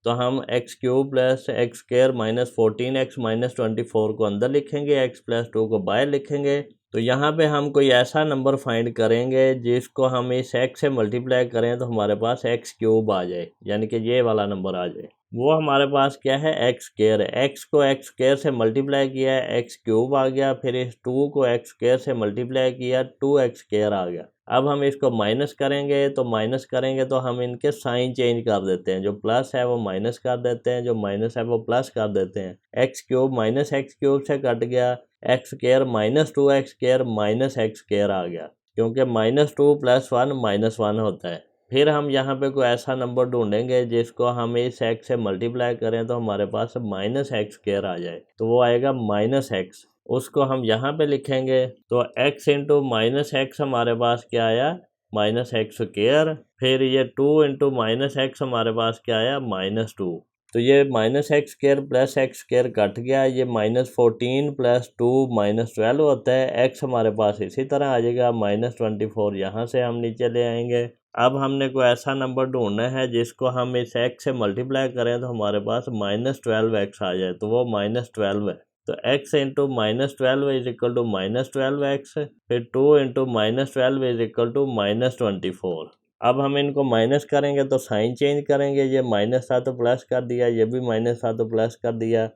तो हम x cube plus x square minus 14x minus 24 को अंदर लिखेंगे, x प्लस 2 को बाहर लिखेंगे। तो यहाँ पे हम कोई ऐसा नंबर फाइंड करेंगे जिसको हम इस x से मल्टीप्लाई करें तो हमारे पास एक्स क्यूब आ जाए, यानी कि ये वाला नंबर आ जाए। वो हमारे पास क्या है, एक्स स्क्वायर है। एक्स को एक्स स्क्वायर से मल्टीप्लाई किया है, एक्स क्यूब आ गया। फिर इस 2 को एक्स स्क्वायर से मल्टीप्लाई किया, 2x स्क्वायर आ गया। अब हम इसको माइनस करेंगे, तो हम इनके साइन चेंज कर देते हैं, जो प्लस है वो माइनस कर देते हैं, जो माइनस है वो प्लस कर देते हैं। X cube minus x cube से कट गया, x square minus 2x square minus x square आ गया, क्योंकि -2 + 1 -1 होता है। फिर हम यहाँ पे कोई ऐसा नंबर ढूंढेंगे जिसको हम इस x से मल्टीप्लाई करें तो हमारे पास -x स्क्वायर आ जाए, तो वो आएगा -x। उसको हम यहाँ पे लिखेंगे, तो x इंटू -x हमारे पास क्या आया, -x स्क्वायर। फिर ये 2 इंटू -x हमारे पास क्या आया, -2। तो ये minus x square plus x square cut गया, ये -14 + 2 -12 होता है। एक्स हमारे पास इसी तरह आ जाएगा, -24 यहाँ से हम नीचे ले आएंगे। अब हमने कोई ऐसा नंबर ढूंढना है जिसको हम इस एक्स से मल्टीप्लाई करें तो हमारे पास -12x आ जाए, तो वो -12 है। तो x into -12 is equal to -12x, फिर 2 इंटू -12 इज इक्वल टू -24। अब हम इनको माइनस करेंगे तो साइन चेंज करेंगे, ये माइनस था तो प्लस कर दिया, ये भी माइनस था तो प्लस कर दिया।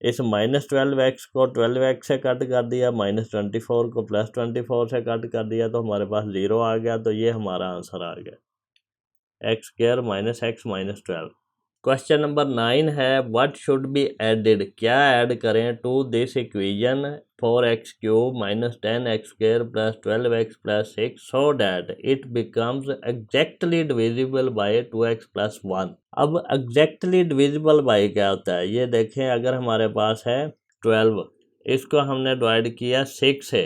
इस -12x को 12x से कट कर दिया, -24 को +24 से कट कर दिया, तो हमारे पास 0 आ गया। तो ये हमारा आंसर आ गया, x² - x - 12। क्वेश्चन नंबर 9 है, व्हाट शुड बी एडेड, क्या ऐड करें to this equation 4x³ - 10x² + 12x + 6 so that it becomes exactly divisible by 2x + 1। अब एग्जैक्टली डिविजिबल बाय क्या होता है, ये देखें, अगर हमारे पास है 12, इसको हमने डिवाइड किया 6 से,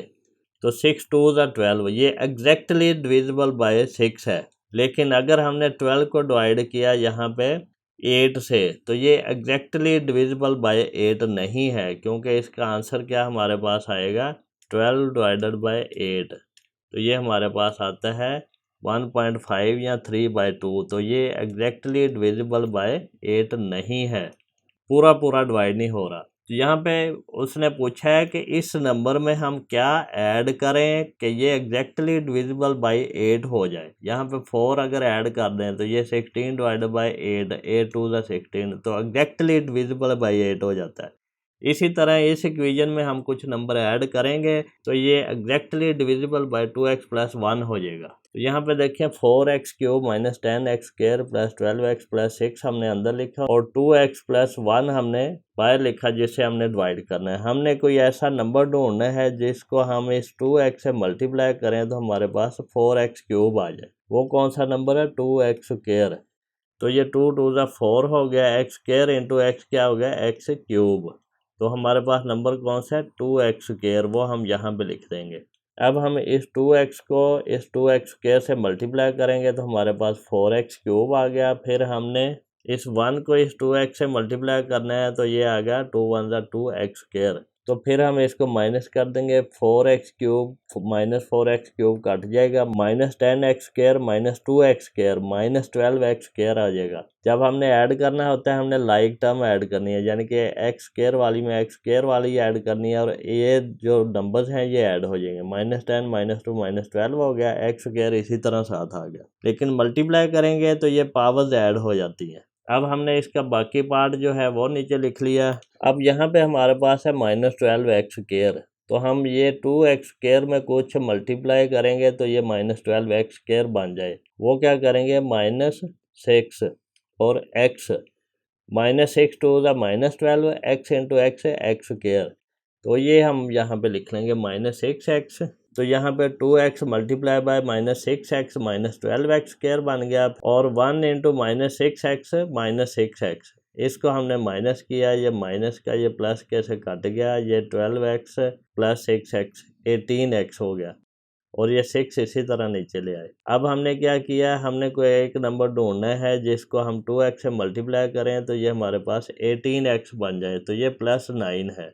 तो 6 2 = 12, ये एग्जैक्टली डिविजिबल बाय 6 है। लेकिन अगर हमने 12 को डिवाइड किया यहाँ पे 8 से, तो ये एग्जैक्टली डिविजिबल बाय 8 नहीं है, क्योंकि इसका आंसर क्या हमारे पास आएगा, 12 डिवाइडेड बाय 8, तो ये हमारे पास आता है 1.5 या 3/2। तो ये एग्जैक्टली डिविजिबल बाय 8 नहीं है, पूरा पूरा डिवाइड नहीं हो रहा। तो यहाँ पे उसने पूछा है कि इस नंबर में हम क्या ऐड करें कि ये एग्जैक्टली डिविजिबल बाय 8 हो जाए। यहाँ पे 4 अगर ऐड कर दें तो ये 16 डिवाइडेड बाय 8, 8 2 = 16, तो एग्जैक्टली डिविजिबल बाय 8 हो जाता है। इसी तरह इस इक्वेशन में हम कुछ नंबर ऐड करेंगे तो ये एग्जैक्टली डिविजिबल बाय 2x + 1 हो जाएगा। तो यहाँ पे देखें, 4x³ - 10x² + 12x + 6 हमने अंदर लिखा और 2x + 1 हमने बाहर लिखा, जिसे हमने डिवाइड करना है। हमने कोई ऐसा नंबर ढूंढना है जिसको हम इस 2x से मल्टीप्लाई करें तो हमारे पास 4x³ आ जाए। वो कौन सा नंबर है, 2x²। तो ये 2 2 = 4 हो गया, x² इंटू x क्या हो गया, x³। तो हमारे पास नंबर कौन सा है, 2x², वो हम यहाँ पे लिख देंगे। अब हम इस 2x को इस 2x² से मल्टीप्लाई करेंगे तो हमारे पास 4x³ आ गया। फिर हमने इस 1 को इस 2x से मल्टीप्लाई करना है तो ये आ गया 2 1 = 2x²। तो फिर हम इसको माइनस कर देंगे, 4x³ - 4x³ कट जाएगा, -10x² - 2x² - 12x² आ जाएगा। जब हमने ऐड करना होता है हमने लाइक टर्म ऐड करनी है, यानी कि x² वाली में x² वाली ऐड करनी है, और ये जो नंबर्स हैं ये ऐड हो जाएंगे। -10 - 2 - 12 हो गया, x² इसी तरह साथ आ गया। लेकिन मल्टीप्लाई करेंगे तो ये पावर्स ऐड हो जाती हैं। अब हमने इसका बाकी पार्ट जो है वो नीचे लिख लिया। अब यहाँ पे हमारे पास है -12x², तो हम ये 2x² में कुछ मल्टीप्लाई करेंगे तो ये -12x² बन जाए। वो क्या करेंगे, -6 और x, -6 2 = -12, x into x x², तो ये हम यहाँ पे लिख लेंगे -6x। तो यहाँ पे 2x multiply by -6x -12x² बन गया, और 1 इंटू -6x -6x, इसको हमने माइनस किया, ये माइनस का ये प्लस के से कट गया, ये 12x + 6x 18x हो गया, और ये 6 इसी तरह नीचे ले आए। अब हमने क्या किया, हमने कोई एक नंबर ढूंढना है जिसको हम 2x से मल्टीप्लाई करें तो ये हमारे पास 18x बन जाए, तो ये +9 है,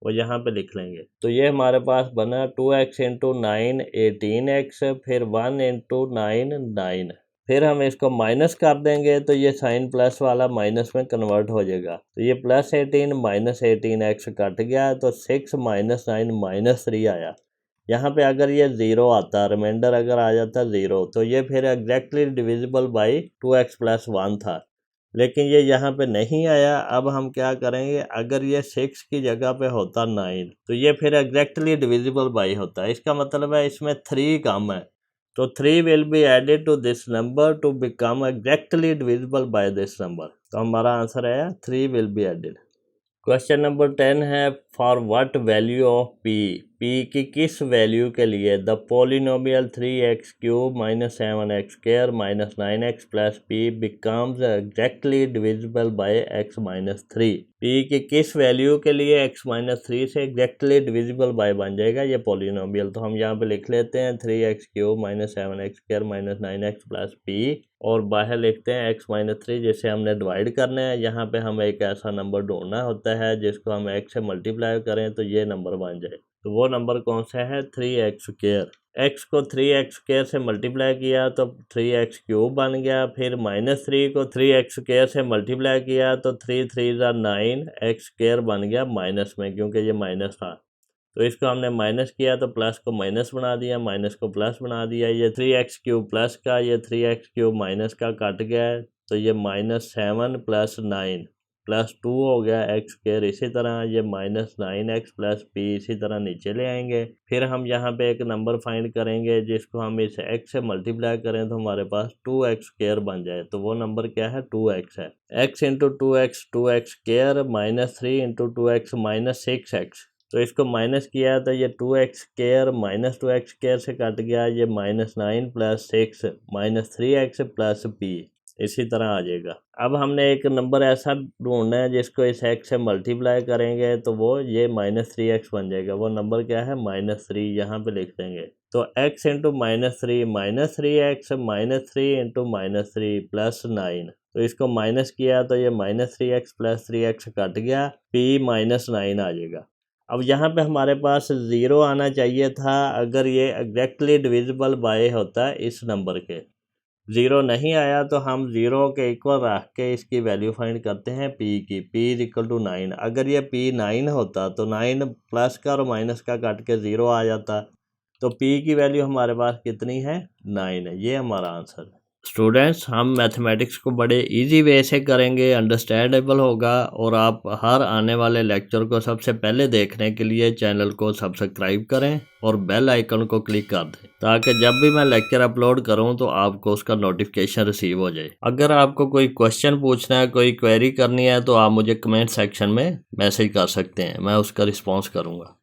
वो यहाँ पे लिख लेंगे। तो ये हमारे पास बना 2x इंटू 9 18x, फिर 1 इंटू 9 9, फिर हम इसको माइनस कर देंगे तो ये साइन प्लस वाला माइनस में कन्वर्ट हो जाएगा, तो ये +18 - 18x कट गया, तो 6 - 9 -3 आया। यहाँ पे अगर ये 0 आता, रिमाइंडर अगर आ जाता 0, तो ये फिर एग्जैक्टली डिविजिबल बाई 2x + 1 था, लेकिन ये यहाँ पे नहीं आया। अब हम क्या करेंगे, अगर ये 6 की जगह पे होता 9, तो ये फिर एग्जैक्टली डिविजिबल बाई होता। इसका मतलब है इसमें 3 कम है, तो 3 will be added to this number to become exactly divisible by this number. तो हमारा आंसर है 3 will be added. Question number 10 है, for what value of p p की किस वैल्यू के लिए the polynomial 3x³ - 7x² - 9x + p becomes exactly divisible by x - 3। p की किस वैल्यू के लिए x - 3 से एग्जैक्टली डिविजिबल बाय बन जाएगा ये पोलिनोमियल। तो हम यहाँ पे लिख लेते हैं 3x³ - 7x² - 9x + p और बाहर लिखते हैं x - 3 जिसे हमने डिवाइड करना है। यहाँ पे हमें एक ऐसा नंबर ढूंढना होता है जिसको हम x से मल्टीप्लाई करें तो ये नंबर बन जाए। तो वो नंबर कौन सा है 3x²। x को 3x² से मल्टीप्लाई किया तो 3x³ बन गया। फिर -3 को 3x² से मल्टीप्लाई किया तो 3 3 9 x² बन गया माइनस में क्योंकि ये माइनस था। तो इसको हमने माइनस किया तो प्लस को माइनस बना दिया, माइनस को प्लस बना दिया। ये 3x³ प्लस का ये 3x³ माइनस का कट गया है तो ये -7 + 9 + 2 हो गया x²। इसी तरह ये -9x + p इसी तरह नीचे ले आएंगे। फिर हम यहाँ पे एक नंबर फाइंड करेंगे जिसको हम इस x से मल्टीप्लाई करें तो हमारे पास 2x² बन जाए। तो वो नंबर क्या है 2x है। x × 2x 2x² - 3 × 2x - 6x। तो इसको माइनस किया तो ये 2x² - 2x² से कट गया ये -9 + 6 - 3x + p इसी तरह आ जाएगा। अब हमने एक नंबर ऐसा ढूंढना है जिसको इस x से मल्टीप्लाई करेंगे तो वो ये -3x बन जाएगा। वो नंबर क्या है -3 यहाँ पे लिख देंगे। तो x × -3 -3x -3 × -3 + 9 तो इसको माइनस किया तो ये -3x + 3x कट गया p -9 आ जाएगा। अब यहाँ पे हमारे पास 0 आना चाहिए था अगर ये एग्जैक्टली डिविजिबल बाय होता है इस नंबर के। 0 नहीं आया तो हम 0 के इक्वल रख के इसकी वैल्यू फाइंड करते हैं p की। p = 9। अगर ये p 9 होता तो 9 प्लस का और माइनस का कट के 0 आ जाता। तो p की वैल्यू हमारे पास कितनी है 9 है। ये हमारा आंसर है। स्टूडेंट्स हम मैथमेटिक्स को बड़े इजी वे से करेंगे, अंडरस्टैंडेबल होगा और आप हर आने वाले लेक्चर को सबसे पहले देखने के लिए चैनल को सब्सक्राइब करें और बेल आइकन को क्लिक कर दें ताकि जब भी मैं लेक्चर अपलोड करूं तो आपको उसका नोटिफिकेशन रिसीव हो जाए। अगर आपको कोई क्वेश्चन पूछना है, कोई क्वेरी करनी है तो आप मुझे कमेंट सेक्शन में मैसेज कर सकते हैं, मैं उसका रिस्पॉन्स करूँगा।